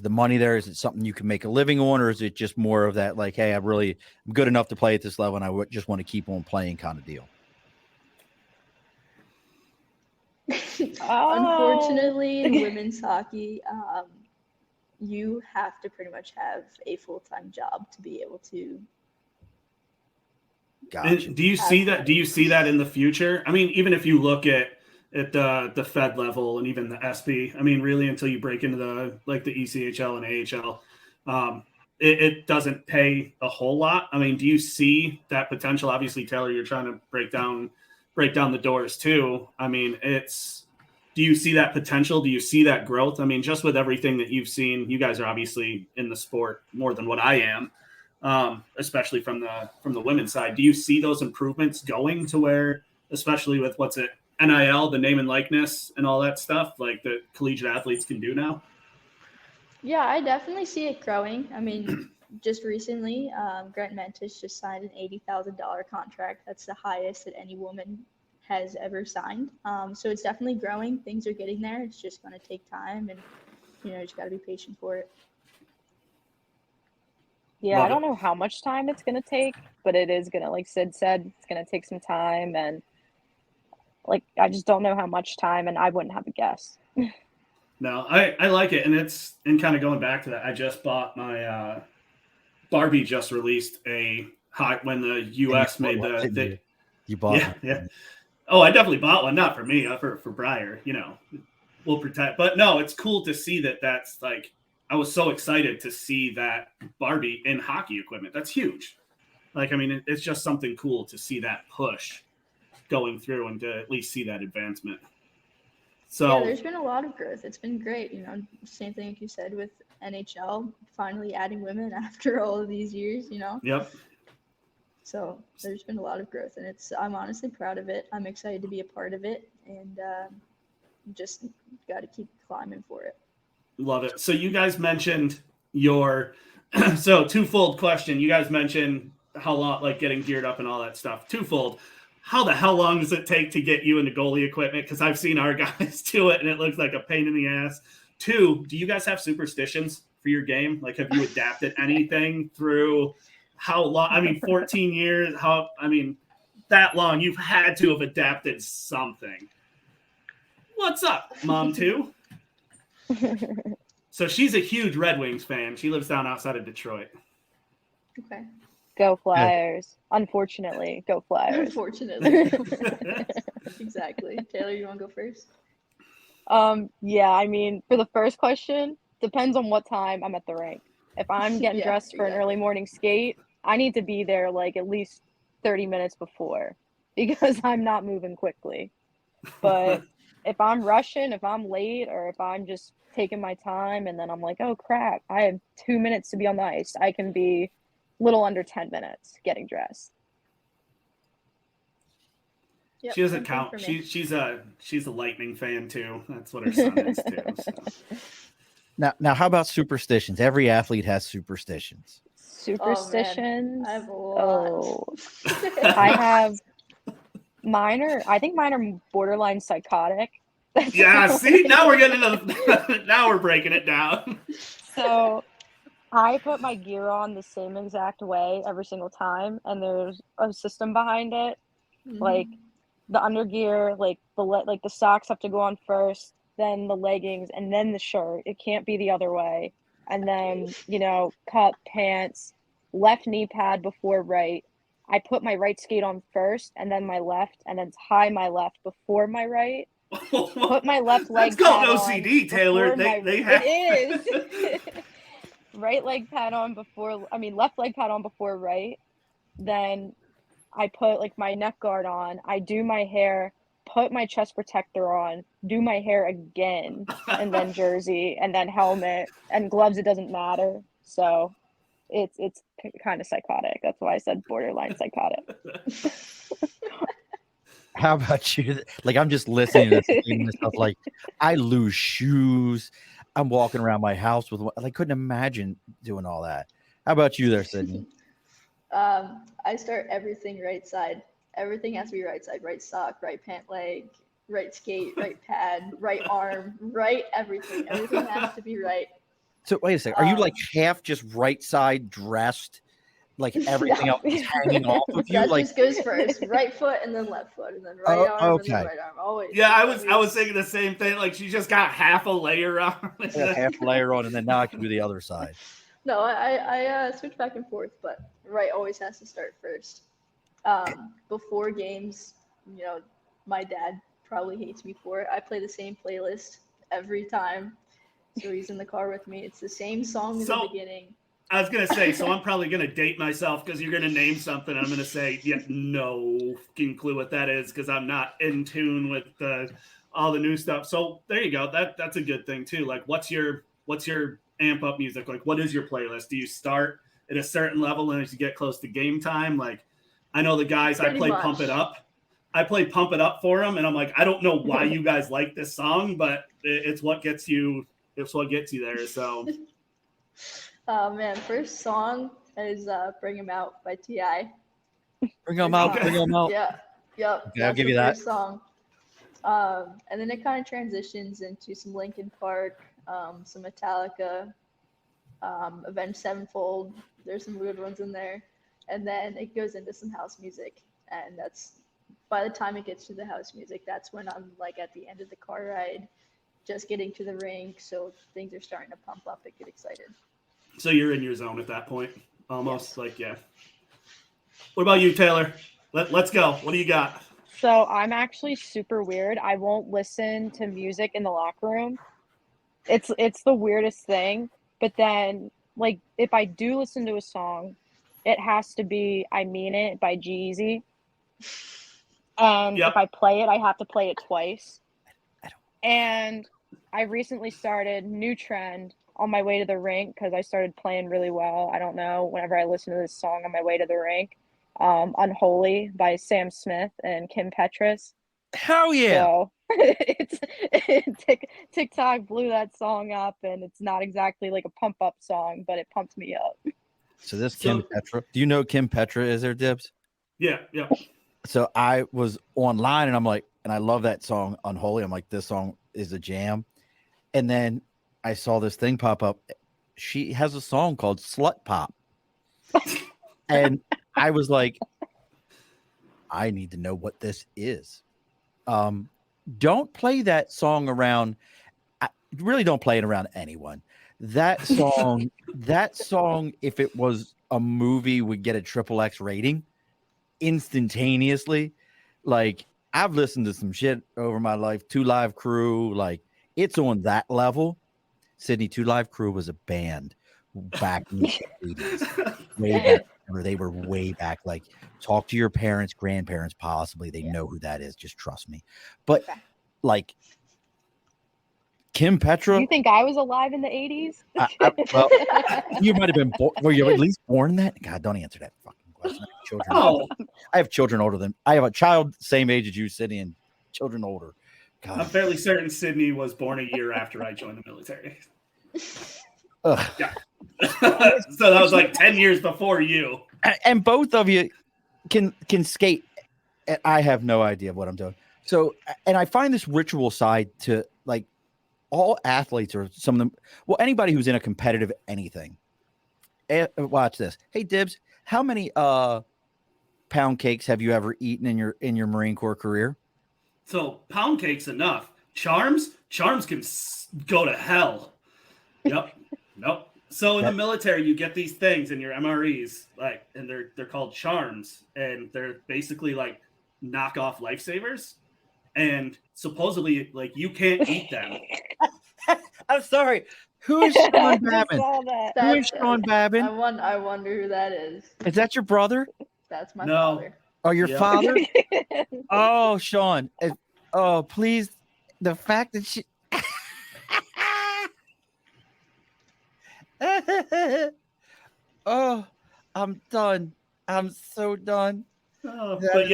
the money there? Is it something you can make a living on, or is it just more of that like, hey, I'm good enough to play at this level and I just want to keep on playing kind of deal? Unfortunately, in women's hockey, you have to pretty much have a full-time job to be able to. Gotcha. Do you see that? Do you see that in the future? I mean, even if you look at the Fed level and even the SP, I mean, really, until you break into the ECHL and AHL, it doesn't pay a whole lot. I mean, do you see that potential? Obviously, Taylor, you're trying to break down the doors too. I mean, do you see that potential? Do you see that growth? I mean, just with everything that you've seen, you guys are obviously in the sport more than what I am, especially from the women's side. Do you see those improvements going to where, especially with what's it, NIL, the name and likeness and all that stuff, like the collegiate athletes can do now? Yeah, I definitely see it growing. I mean, just recently, Grant Mentis just signed an $80,000 contract. That's the highest that any woman has ever signed. So it's definitely growing. Things are getting there. It's just going to take time, and you just got to be patient for it. Yeah, Love I don't it. know how much time it's going to take, but it is going to, like Sid said, it's going to take some time. And like, I just don't know how much time, and I wouldn't have a guess. No, I like it. And kind of going back to that, I just bought my Barbie just released when the US made the you bought yeah, one. yeah. Oh, I definitely bought one, not for me, for Breyer, we'll protect. But no, it's cool to see that's like, I was so excited to see that Barbie in hockey equipment. That's huge. Like, I mean, it's just something cool to see that push going through and to at least see that advancement. So yeah, there's been a lot of growth. It's been great. Same thing like you said with NHL, finally adding women after all of these years, Yep. So there's been a lot of growth, and I'm honestly proud of it. I'm excited to be a part of it, and just got to keep climbing for it. Love it. So you guys mentioned so twofold question. You guys mentioned how long, like getting geared up and all that stuff. Twofold. How the hell long does it take to get you into goalie equipment? Because I've seen our guys do it, and it looks like a pain in the ass. Two, do you guys have superstitions for your game? Like, have you adapted anything through how long? I mean, 14 years. That long. You've had to have adapted something. What's up, Mom, too? So she's a huge Red Wings fan. She lives down outside of Detroit. Okay. Go Flyers. Unfortunately, go Flyers. Unfortunately. Exactly. Taylor, you want to go first? Yeah, I mean, for the first question, depends on what time I'm at the rink. If I'm getting dressed for an early morning skate, I need to be there like at least 30 minutes before because I'm not moving quickly. But if I'm rushing, if I'm late, or if I'm just taking my time and then I'm like, oh crap, I have 2 minutes to be on the ice, I can be a little under 10 minutes getting dressed. Yep, she doesn't count. She's a Lightning fan too. That's what her son is too. So. Now, how about superstitions? Every athlete has superstitions. Superstitions? Oh, I have a lot. I have I think mine are borderline psychotic. Yeah, see, now we're getting into now we're breaking it down. So I put my gear on the same exact way every single time, and there's a system behind it. Mm-hmm. Like the undergear, like the socks have to go on first, then the leggings, and then the shirt. It can't be the other way. And then, cup, pants, left knee pad before right. I put my right skate on first, and then my left, and then tie my left before my right. Put my left leg That's called pad OCD, on Taylor. They have it is. Right leg pad on left leg pad on before right. Then I put like my neck guard on. I do my hair, put my chest protector on, do my hair again, and then jersey, and then helmet and gloves. It doesn't matter. So it's kind of psychotic. That's why I said borderline psychotic. How about you? Like, I'm just listening to this stuff. Like, I lose shoes. I'm walking around my house with one. I couldn't imagine doing all that. How about you there, Sydney? I start everything right side. Everything has to be right side. Right sock, right pant leg, right skate, right pad, right arm, right everything. Everything has to be right. So wait a second. Are you like half just right side dressed? Like everything else is hanging off of you? That Like just goes first. Right foot and then left foot and then right arm and then right arm. Always. Yeah, I was thinking the same thing. Like she just got half a layer on. half a layer on, and then now I can do the other side. No, I switch back and forth, but right always has to start first. Before games, my dad probably hates me for it. I play the same playlist every time. So he's in the car with me. It's the same song in the beginning. I was going to say, so I'm probably going to date myself because you're going to name something. I'm going to say, yeah, no fucking clue what that is because I'm not in tune with all the new stuff. So there you go. That's a good thing too. Like, what's your amp up music? Like, what is your playlist? Do you start at a certain level and as you get close to game time? Like, I know the guys, I play Pump It Up. I play Pump It Up for them, and I'm like, I don't know why you guys like this song, but it's what gets you. It's what gets you there. So, oh man, first song is "Bring 'Em Out" by T.I. Bring them out. Okay. Bring them out. Yeah, yep. Okay, I'll give you that. First song. And then it kind of transitions into some Linkin Park, some Metallica, Avenged Sevenfold. There's some weird ones in there, and then it goes into some house music, and that's by the time it gets to the house music, that's when I'm like at the end of the car ride, just getting to the rink, so things are starting to pump up and get excited. So you're in your zone at that point, almost. Yes. Like, yeah. What about you, Taylor? Let's go. What do you got? So I'm actually super weird. I won't listen to music in the locker room. It's the weirdest thing. But then, like, if I do listen to a song, it has to be "I Mean It" by G-Eazy. And if I play it, I have to play it twice. And I recently started new trend on my way to the rink because I started playing really well. I don't know, whenever I listen to this song on my way to the rink, "Unholy" by Sam Smith and Kim Petras. Hell yeah. So TikTok blew that song up, and it's not exactly like a pump up song, but it pumped me up. So this Kim Petra, do you know Kim Petra is there, Dibs? Yeah. So I was online and I'm like, and I love that song "Unholy." I'm like, this song is a jam. And then I saw this thing pop up. She has a song called "Slut Pop." And I was like, I need to know what this is. Don't play that song around. Really don't play it around anyone. That song, if it was a movie, would get a XXX rating instantaneously. Like, I've listened to some shit over my life. 2 Live Crew, like, it's on that level. Sydney, 2 Live Crew was a band back in the 80s. Way back. They were way back. Like, talk to your parents, grandparents, possibly. They know who that is. Just trust me. But like Kim Petra. You think I was alive in the 80s? Well, you might have been born. Were you at least born then? God, don't answer that fucking question. I have children older than I have a child same age as you, Sydney, and children older. God. I'm fairly certain Sydney was born a year after I joined the military. Yeah. So that was like 10 years before you. And both of you can skate. I have no idea what I'm doing. So, and I find this ritual side to, like, all athletes or some of them. Well, anybody who's in a competitive anything. Watch this. Hey, Dibs, how many pound cakes have you ever eaten in your Marine Corps career? So pound cake's enough. Charms can go to hell. Yep. Nope. So in the military, you get these things in your MREs, like, and they're called charms, and they're basically like knockoff lifesavers, and supposedly, like, you can't eat them. I'm sorry. Who's Sean Babin? Who is Sean Babin? I wonder who that is. Is that your brother? That's my father. Oh, your father? Oh, Sean. Oh, please. The fact that she. Oh, I'm done. I'm so done. Oh, but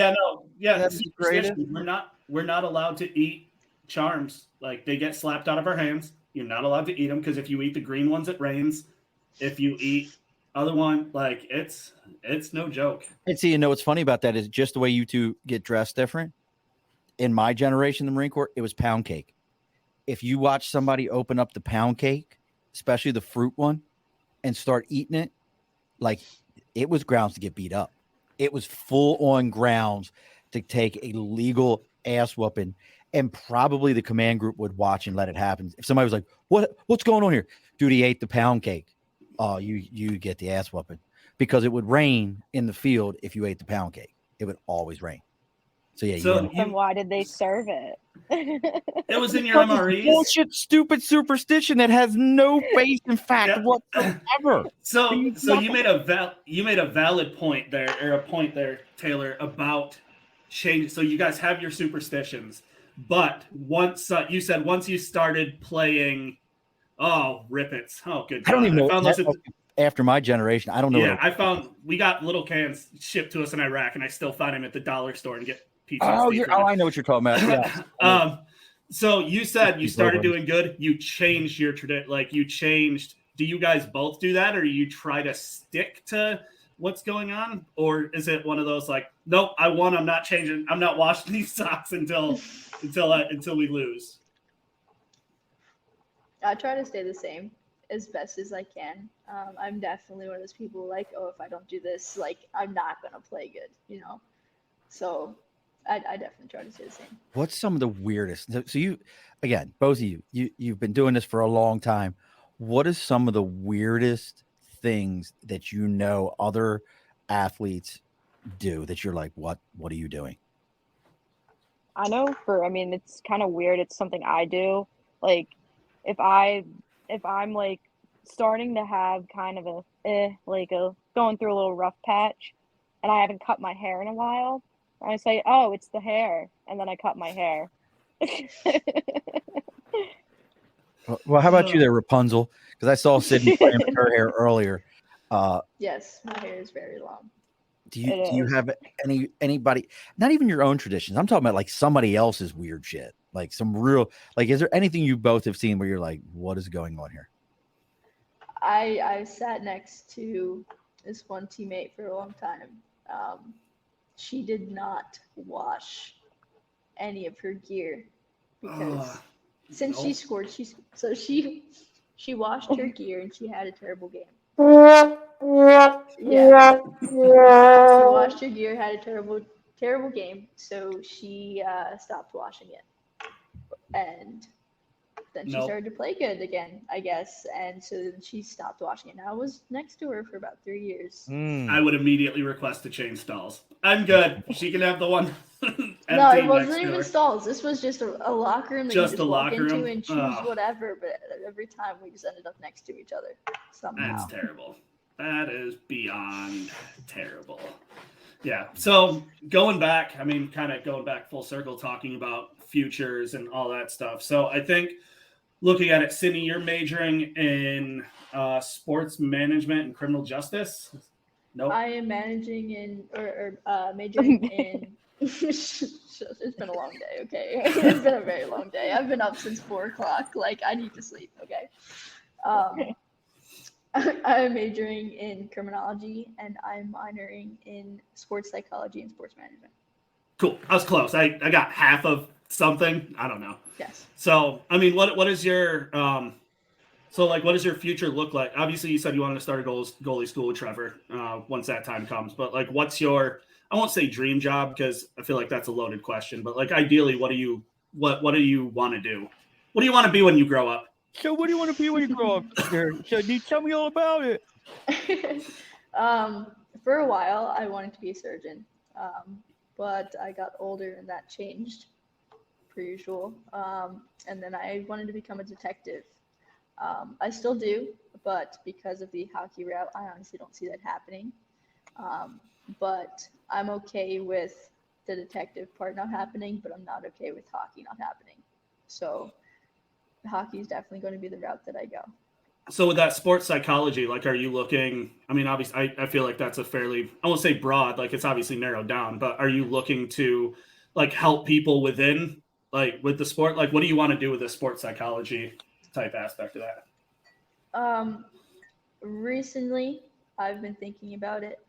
we're not allowed to eat charms. Like, they get slapped out of our hands. You're not allowed to eat them because if you eat the green ones, it rains. If you eat other one, like, it's no joke. And see, what's funny about that is just the way you two get dressed different. In my generation, the Marine Corps, it was pound cake. If you watch somebody open up the pound cake, especially the fruit one, and start eating it, like, it was grounds to get beat up. It was full on grounds to take a legal ass whooping, and probably the command group would watch and let it happen. If somebody was like, what's going on here? Dude, he ate the pound cake. Oh, you get the ass whooping, because it would rain in the field if you ate the pound cake. It would always rain. So yeah. Then why did they serve it? It was in your MREs. Bullshit, stupid superstition that has no base in fact whatsoever. So you made a valid point there, or a point there, Taylor, about change. So you guys have your superstitions, But once you said once you started playing, oh, Rippets. Oh, good God. I don't even know. found those After my generation, I don't know. Yeah, I found we got little cans shipped to us in Iraq, and I still find them at the dollar store and get PTSD. I know what you're talking about. Yeah. So you said you started doing good. You changed your tradition. Like you changed. Do you guys both do that, or you try to stick to what's going on, or is it one of those like, nope, I won. I'm not changing. I'm not washing these socks until we lose. I try to stay the same as best as I can. I'm definitely one of those people like, oh, if I don't do this, like I'm not gonna play good, you know. So I definitely try to stay the same. What's some of the weirdest? So you, again, both of you've been doing this for a long time. What is some of the weirdest things that you know other athletes do that you're like, what are you doing? I know it's kind of weird. It's something I do. Like if I'm like starting to have kind of going through a little rough patch and I haven't cut my hair in a while, I say, oh, it's the hair. And then I cut my hair. Well, how about you there, Rapunzel? Because I saw Sydney playing with her hair earlier. Yes, my hair is very long. Do you have anybody, not even your own traditions? I'm talking about like somebody else's weird shit, like some real, like, is there anything you both have seen where you're like, what is going on here? I sat next to this one teammate for a long time. She did not wash any of her gear because since she scored, she washed her gear and she had a terrible game. Yeah, she washed her gear, had a terrible game, so she stopped washing it, and then she started to play good again, I guess, and so then she stopped washing it. Now I was next to her for about 3 years. I would immediately request to change stalls. I'm good. She can have the one. No, it wasn't even stalls. This was just a locker room that you just walk into and choose whatever. But every time we just ended up next to each other somehow. That's terrible. That is beyond terrible. Yeah. So going back, kind of going back full circle, talking about futures and all that stuff. So I think looking at it, Sydney, you're majoring in sports management and criminal justice. Nope. I am majoring in. It's been a long day, okay? It's been a very long day. I've been up since 4:00. Like, I need to sleep, okay? I'm majoring in criminology, and I'm minoring in sports psychology and sports management. Cool. I was close. I got half of something. I don't know. Yes. So, what is your what does your future look like? Obviously, you said you wanted to start a goalie school with Trevor once that time comes. But like, what's your, I won't say dream job because I feel like that's a loaded question. But like, ideally, what do you want to do? What do you want to be when you grow up? So, what do you want to be when you grow up? So, tell me all about it. For a while, I wanted to be a surgeon, but I got older and that changed, per usual. And then I wanted to become a detective. I still do, but because of the hockey route, I honestly don't see that happening. But I'm okay with the detective part not happening, but I'm not okay with hockey not happening. So hockey is definitely going to be the route that I go. So with that sports psychology, like, are you looking, obviously I feel like that's a fairly, I won't say broad, like it's obviously narrowed down, but are you looking to like help people within, like with the sport? Like, what do you want to do with the sports psychology type aspect of that? Recently I've been thinking about it.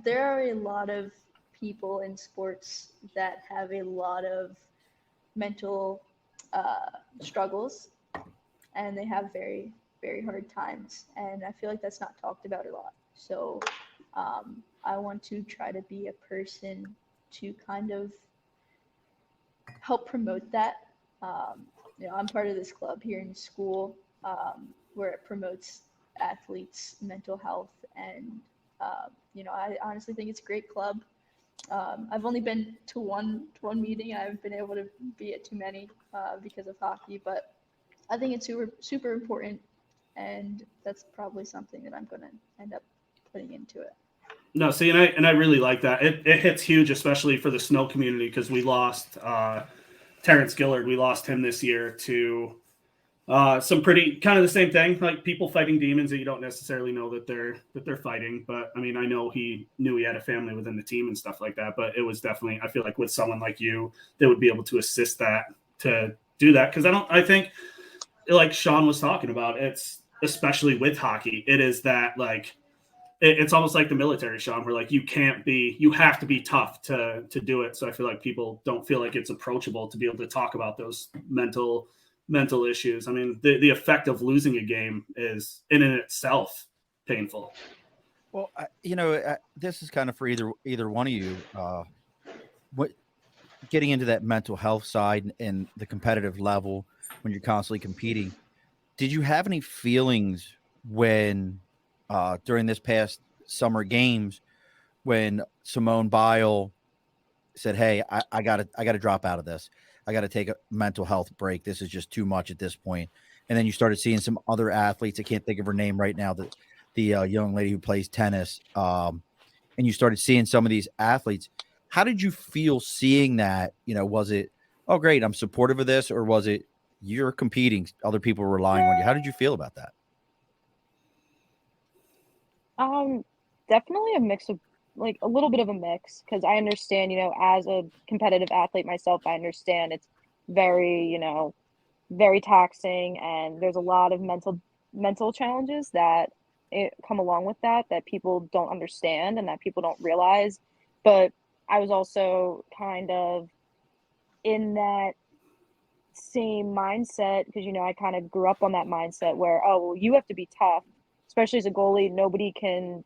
There are a lot of people in sports that have a lot of mental struggles, and they have very, very hard times, and I feel like that's not talked about a lot. So I want to try to be a person to kind of help promote that. I'm part of this club here in school where it promotes athletes' mental health, and I honestly think it's a great club. I've only been to one meeting. I haven't been able to be at too many because of hockey, but I think it's super, super important, and that's probably something that I'm going to end up putting into it. No, see, and I really like that. It hits huge, especially for the snow community, because we lost Terrence Gillard. We lost him this year to some pretty kind of the same thing, like people fighting demons that you don't necessarily know that they're fighting. But I mean, I know he knew he had a family within the team and stuff like that. But it was definitely, I feel like with someone like you, they would be able to assist that to do that, because I think like Sean was talking about, it's especially with hockey, it is that like it's almost like the military, Sean, where like you have to be tough to do it. So I feel like people don't feel like it's approachable to be able to talk about those mental issues. I mean, the effect of losing a game is in and itself painful. Well, this is kind of for either one of you. What getting into that mental health side and the competitive level when you're constantly competing, did you have any feelings when during this past summer games when Simone Biles said, "Hey, I gotta drop out of this. I gotta take a mental health break. This is just too much at this point." And then you started seeing some other athletes. I can't think of her name right now. The young lady who plays tennis. And you started seeing some of these athletes. How did you feel seeing that? Was it, oh great, I'm supportive of this, or was it you're competing, other people are relying on you? How did you feel about that? Definitely a mix of like a little bit of a mix because I understand, as a competitive athlete myself, I understand it's very, very taxing and there's a lot of mental challenges that come along with that people don't understand and that people don't realize. But I was also kind of in that same mindset because I kind of grew up on that mindset where, oh well, you have to be tough, especially as a goalie. Nobody can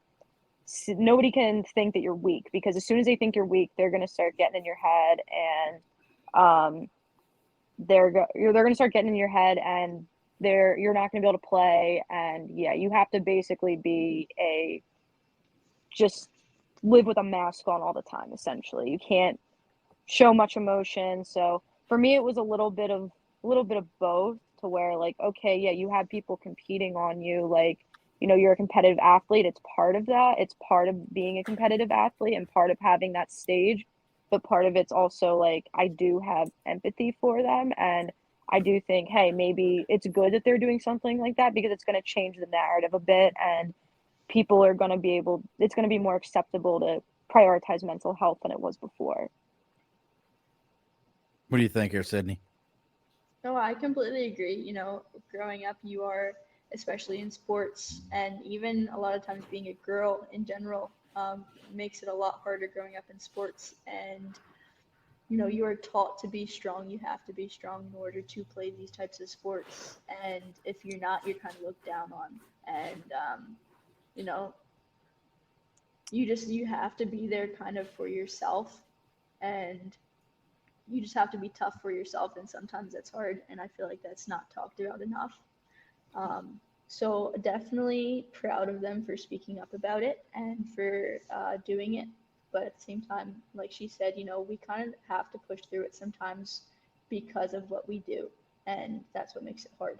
think that you're weak because as soon as they think you're weak, they're going to start getting in your head and they're going to start getting in your head and you're not going to be able to play. And yeah, you have to basically just live with a mask on all the time. Essentially, you can't show much emotion. So for me, it was a little bit of both to where like, okay, yeah, you have people competing on you, like, you're a competitive athlete. It's part of that. It's part of being a competitive athlete and part of having that stage. But part of it's also like, I do have empathy for them. And I do think, hey, maybe it's good that they're doing something like that because it's going to change the narrative a bit. And people are going to it's going to be more acceptable to prioritize mental health than it was before. What do you think here, Sydney? No, I completely agree. Growing up, you are, especially in sports, and even a lot of times being a girl in general, makes it a lot harder growing up in sports. And, you are taught to be strong. You have to be strong in order to play these types of sports. And if you're not, you're kind of looked down on. And, you know, you have to be there kind of for yourself. And you just have to be tough for yourself, and sometimes that's hard, and I feel like that's not talked about enough. So definitely proud of them for speaking up about it and for doing it, but at the same time, like she said, we kind of have to push through it sometimes because of what we do, and that's what makes it hard.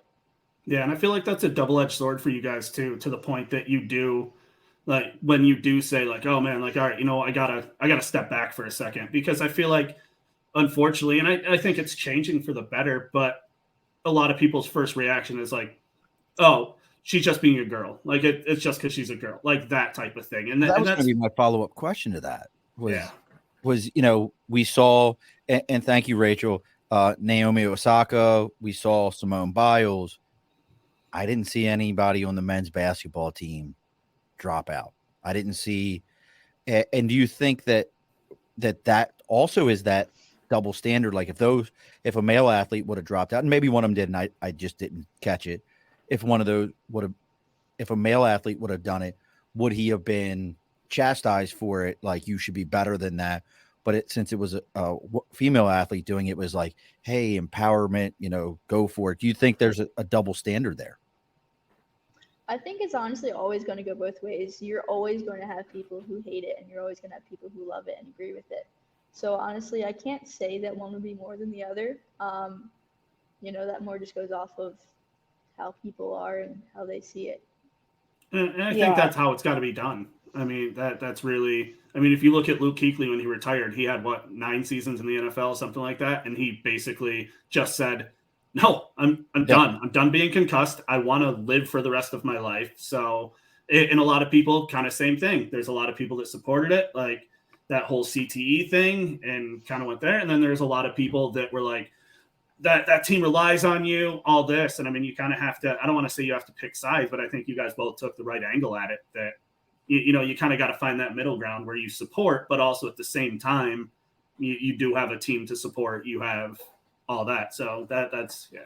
Yeah, and I feel like that's a double-edged sword for you guys too, to the point that you do, like when you do say like, oh man, like all right, I gotta step back for a second, because I feel like unfortunately, and I think it's changing for the better, but a lot of people's first reaction is like, oh, she's just being a girl. Like it's just because she's a girl, like that type of thing. And That was that's going to be my follow-up question to that yeah, was we saw, and thank you, Rachel, Naomi Osaka, we saw Simone Biles. I didn't see anybody on the men's basketball team drop out. I didn't see, and do you think that also is that double standard? Like if a male athlete would have dropped out, and maybe one of them did, and I just didn't catch it. If one of those if a male athlete would have done it, would he have been chastised for it? Like, you should be better than that. But since it was a female athlete doing it, it was like, hey, empowerment, go for it. Do you think there's a double standard there? I think it's honestly always going to go both ways. You're always going to have people who hate it, and you're always going to have people who love it and agree with it. So honestly, I can't say that one would be more than the other. That more just goes off of how people are and how they see it. and I think Yeah. that's how it's got to be done. I mean, that's really. I mean, if you look at Luke Kuechly when he retired, he had 9 seasons in the NFL, something like that, and he basically just said, "No, I'm done. I'm done being concussed. I want to live for the rest of my life." So, and a lot of people, kind of same thing. There's a lot of people that supported it, like that whole CTE thing, and kind of went there. And then there's a lot of people that were like, that team relies on you, all this. And I mean, you kind of have to, I don't want to say you have to pick sides, but I think you guys both took the right angle at it, that, you kind of got to find that middle ground where you support, but also at the same time, you do have a team to support. You have all that. So that's, yeah.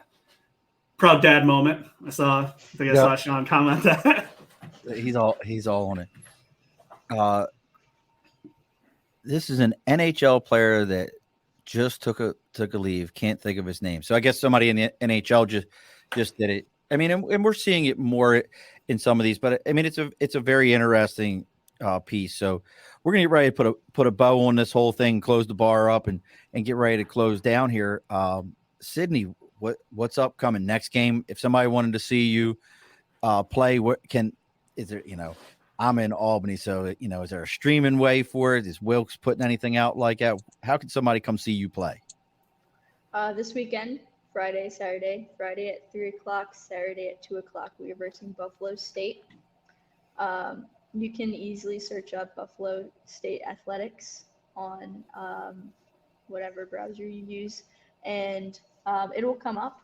Proud dad moment. I saw Sean comment that. He's all on it. This is an NHL player that just took a leave. Can't think of his name. So I guess somebody in the NHL just did it. I mean, and we're seeing it more in some of these, but I mean, it's a very interesting piece. So we're gonna get ready to put a bow on this whole thing, close the bar up, and get ready to close down here. Sydney, what's upcoming next game? If somebody wanted to see you play, is there? I'm in Albany, so is there a streaming way for it? Is Wilkes putting anything out like that? How can somebody come see you play? This weekend, Friday, Saturday. Friday at 3:00, Saturday at 2:00. We are versus Buffalo State. You can easily search up Buffalo State Athletics on whatever browser you use, and it will come up.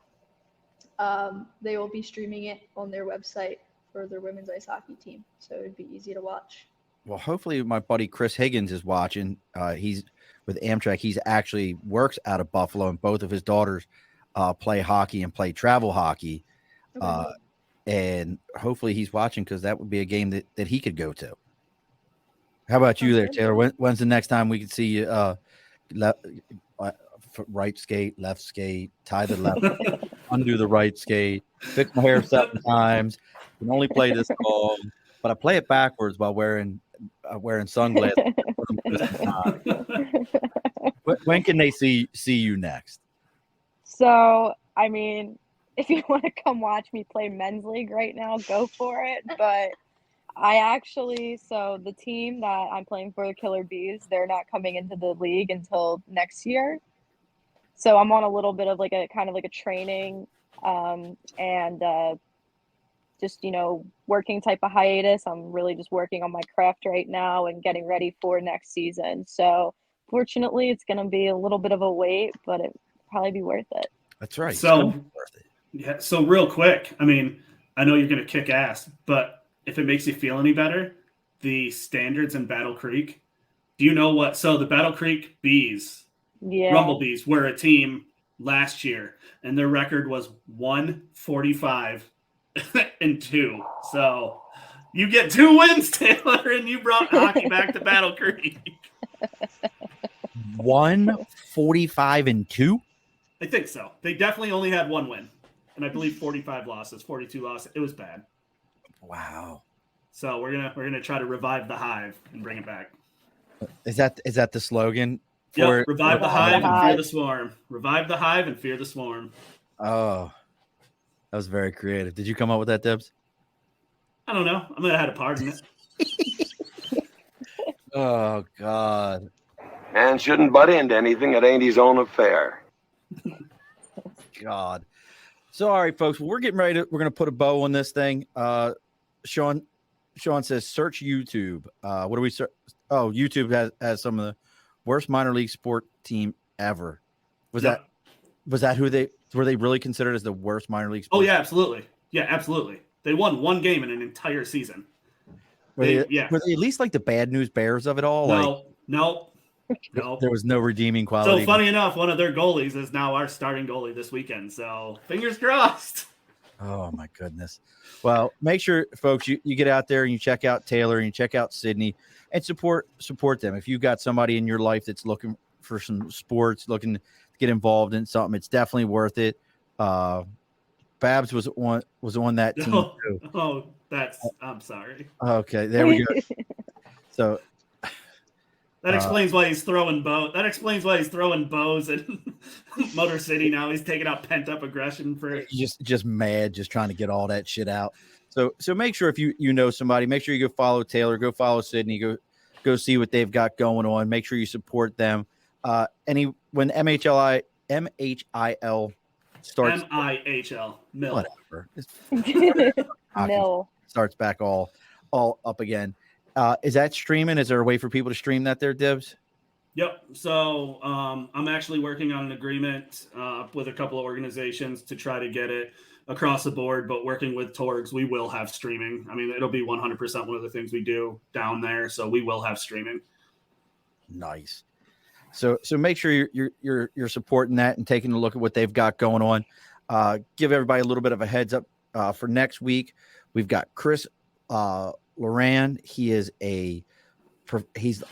They will be streaming it on their website for their women's ice hockey team, so it'd be easy to watch. Well, hopefully my buddy Chris Higgins is watching. He's with Amtrak. He's actually works out of Buffalo, and both of his daughters play hockey and play travel hockey. Okay. And hopefully he's watching, because that would be a game that he could go to. How about you there, Taylor? When's the next time we can see you right skate, left skate, tie the left, undo the right skate, fix my hair 7 times, can only play this long, but I play it backwards while wearing sunglasses. When can they see you next? So, I mean, if you want to come watch me play men's league right now, go for it. But so the team that I'm playing for, the Killer Bees, they're not coming into the league until next year. So I'm on a little bit of like a kind of like a training and just, working type of hiatus. I'm really just working on my craft right now and getting ready for next season. So fortunately, it's going to be a little bit of a wait, but it'll probably be worth it. That's right. So, yeah. So real quick, I mean, I know you're going to kick ass, but if it makes you feel any better, the standards in Battle Creek, do you know what? So the Battle Creek Bees, Rumble Bees, were a team last year, and their record was 145-2. So you get 2 wins, Taylor, and you brought hockey back to Battle Creek. 145-2? I think so. They definitely only had 1 win, and I believe 45 losses, 42 losses. It was bad. Wow. So we're gonna try to revive the Hive and bring it back. Is that the slogan? Yeah, revive the Hive and fear the swarm. Revive the Hive and fear the swarm. Oh, that was very creative. Did you come up with that, Debs? I don't know. I might have had a part in it. Oh, God. Man shouldn't butt into anything that ain't his own affair. God. So, all right, folks, we're getting ready we're going to put a bow on this thing. Sean says, search YouTube. What do we search? Oh, YouTube has some of the worst minor league sport team ever. Was that who were they really considered as the worst minor league sport? Oh, yeah, absolutely. Yeah, absolutely. They won 1 game in an entire season. Were they at least like the Bad News Bears of it all? No. There was no redeeming quality. So funny enough, one of their goalies is now our starting goalie this weekend. So fingers crossed. Oh my goodness. Well, make sure, folks, you get out there and you check out Taylor and you check out Sydney and support them. If you've got somebody in your life that's looking for some sports, looking to get involved in something, it's definitely worth it. Babs was on that team too. I'm sorry. Okay, there we go. So that explains why he's throwing bows. That explains why he's throwing bows in Motor City now. He's taking out pent up aggression for just mad, just trying to get all that shit out. So make sure if you know somebody, make sure you go follow Taylor, go follow Sydney, go see what they've got going on. Make sure you support them. When MHIL starts, MIHL Mill. whatever, hockey Mill. starts back all up again. Is that streaming? Is there a way for people to stream that there, Dibs? Yep. So I'm actually working on an agreement with a couple of organizations to try to get it across the board, but working with Torgs, we will have streaming. I mean, it'll be 100% one of the things we do down there. So we will have streaming. Nice. So make sure you're supporting that and taking a look at what they've got going on. Give everybody a little bit of a heads up for next week. We've got Chris Loran. He's I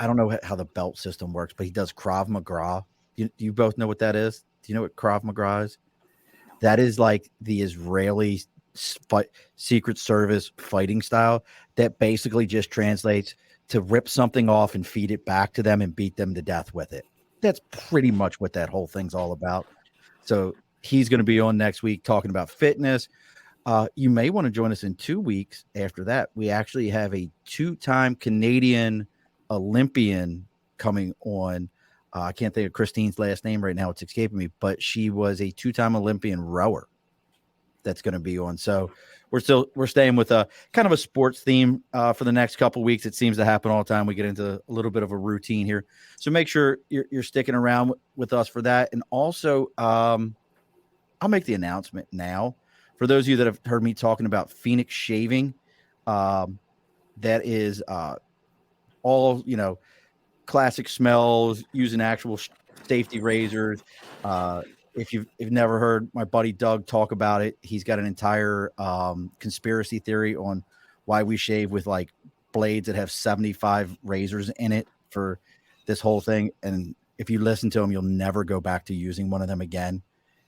don't know how the belt system works, but he does Krav Maga. You both know what that is? Do you know what Krav Maga is? That is like the Israeli Secret Service fighting style that basically just translates to rip something off and feed it back to them and beat them to death with it. That's pretty much what that whole thing's all about. So he's going to be on next week talking about fitness. You may want to join us in 2 weeks after that. We actually have a 2-time Canadian Olympian coming on. I can't think of Christine's last name right now. It's escaping me, but she was a 2-time Olympian rower that's going to be on. So we're staying with a kind of a sports theme for the next couple of weeks. It seems to happen all the time. We get into a little bit of a routine here. So make sure you're sticking around with us for that. And also, I'll make the announcement now. For those of you that have heard me talking about Phoenix Shaving, that is all, classic smells, using actual safety razors. If you've never heard my buddy Doug talk about it, he's got an entire conspiracy theory on why we shave with like blades that have 75 razors in it for this whole thing. And if you listen to him, you'll never go back to using one of them again,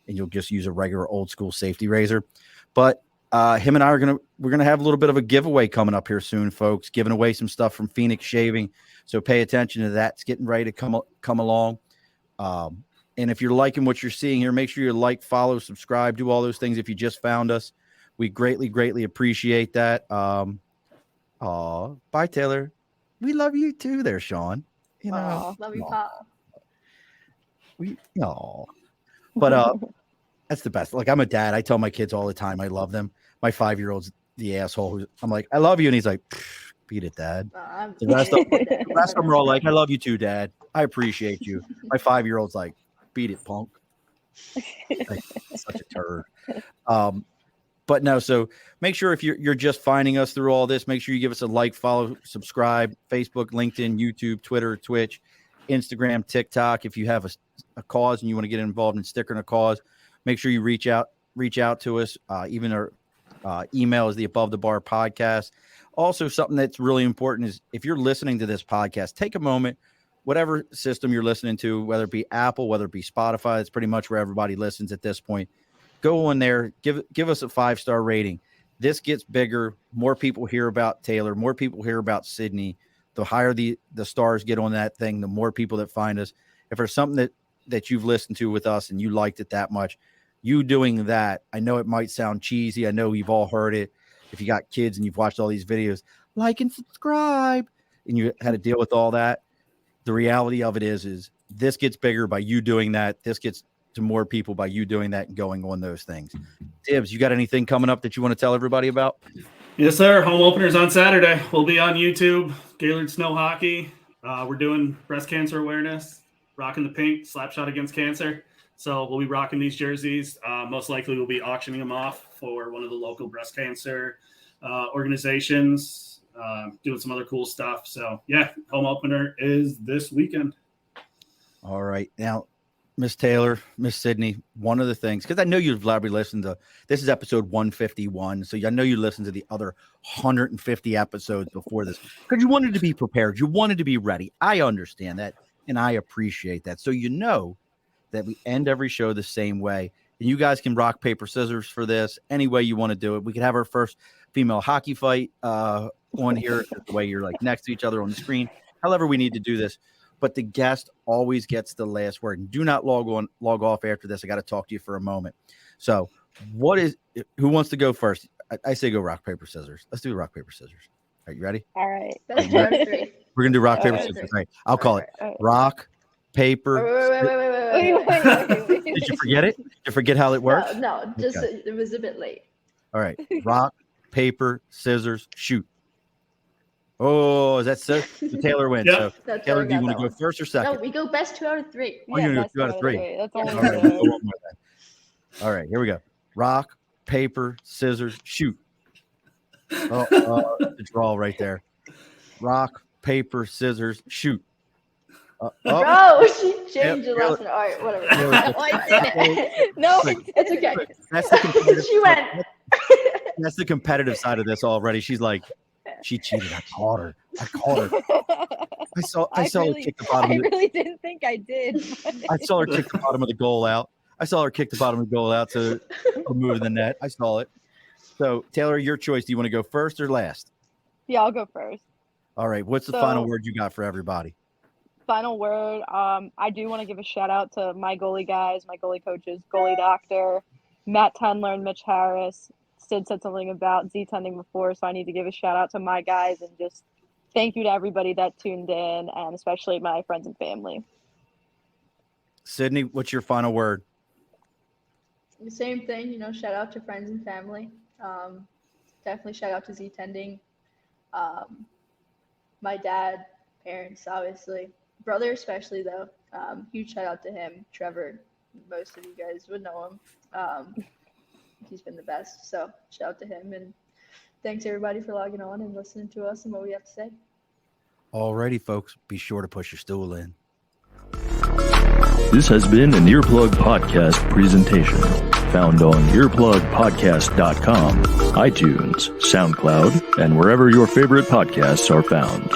and you'll just use a regular old school safety razor. But him and I we're gonna have a little bit of a giveaway coming up here soon, folks, giving away some stuff from Phoenix Shaving. So pay attention to that. It's getting ready to come along. And if you're liking what you're seeing here, make sure you like, follow, subscribe, do all those things. If you just found us, we greatly appreciate that. Bye, Taylor. We love you too there, Sean. Love you, Pop. But that's the best. Like, I'm a dad. I tell my kids all the time I love them. My 5-year-old's the asshole. I'm like, I love you. And he's like, beat it, Dad. The rest of them are all like, I love you too, Dad. I appreciate you. My 5-year-old's like, beat it, punk. Like, such a turd. But no, so make sure if you're just finding us through all this, make sure you give us a like, follow, subscribe, Facebook, LinkedIn, YouTube, Twitter, Twitch, Instagram, TikTok. If you have a cause and you want to get involved in stickering a cause, make sure you reach out to us. Even our email is the Above the Bar podcast. Also, something that's really important is if you're listening to this podcast, take a moment, whatever system you're listening to, whether it be Apple, whether it be Spotify, it's pretty much where everybody listens at this point. Go on there, give us a 5-star rating. This gets bigger. More people hear about Taylor. More people hear about Sydney. The higher the stars get on that thing, the more people that find us. If there's something that you've listened to with us and you liked it that much, you doing that, I know it might sound cheesy. I know you've all heard it. If you got kids and you've watched all these videos, like and subscribe, and you had to deal with all that. The reality of it is this gets bigger by you doing that. This gets to more people by you doing that and going on those things. Dibs, you got anything coming up that you want to tell everybody about? Yes, sir. Home openers on Saturday. We'll be on YouTube. Gaylord Snow Hockey. We're doing breast cancer awareness, rocking the pink, slapshot against cancer. So we'll be rocking these jerseys. Most likely we'll be auctioning them off for one of the local breast cancer organizations, doing some other cool stuff. So, yeah, home opener is this weekend. All right. Now, Miss Taylor, Miss Sydney, one of the things, because I know you've probably listened to, this is episode 151, so I know you listened to the other 150 episodes before this, because you wanted to be prepared. You wanted to be ready. I understand that, and I appreciate that. So you know that we end every show the same way, and you guys can rock, paper, scissors for this any way you want to do it. We could have our first female hockey fight on here, the way you're like next to each other on the screen, however we need to do this. But the guest always gets the last word. And do not log off after this. I got to talk to you for a moment. So who wants to go first? I say go rock, paper, scissors. Let's do rock, paper, scissors. Are you ready? All right. Best 2 out of 3. We're gonna do rock, paper, Alright. scissors. All right. I'll call it All right. rock, paper. Wait. Did you forget it? Did you forget how it worked? No, just Okay. it was a bit late. All right. Rock, paper, scissors, shoot. Oh, is that so? Taylor wins. Yep. So That's Taylor, how I do you got want to that go one. first or second? No, we go best 2 out of 3. Oh, you're gonna go that's 2 out of 3. right. That's Yeah. only All right, good. we'll go one more then. All right, here we go. Rock, paper, scissors, shoot. The draw right there. Rock, paper, scissors, shoot. Bro, she changed Yep, it last minute. All right, whatever. Taylor- No, I didn't. No, I It's didn't. okay. That's the competitive. She went. That's the competitive side of this already. She's like, she cheated. I caught her. I saw her kick the bottom. I Of the, really didn't think I did. I saw her kick the bottom of the goal out. To remove the net. I saw it. So Taylor, your choice. Do you want to go first or last? Yeah, I'll go first. All right. What's the So- final word you got for everybody? Final word. I do want to give a shout out to my goalie guys, my goalie coaches, goalie doctor, Matt Tendler and Mitch Harris. Sid said something about Z-tending before, so I need to give a shout out to my guys and just thank you to everybody that tuned in, and especially my friends and family. Sydney, what's your final word? The same thing, shout out to friends and family. Definitely shout out to Z-tending. My dad, parents, obviously. Brother especially, though. Huge shout out to him. Trevor, most of you guys would know him. He's been the best. So shout out to him. And thanks, everybody, for logging on and listening to us and what we have to say. Alrighty, folks. Be sure to push your stool in. This has been an Earplug Podcast presentation, found on earplugpodcast.com, iTunes, SoundCloud, and wherever your favorite podcasts are found.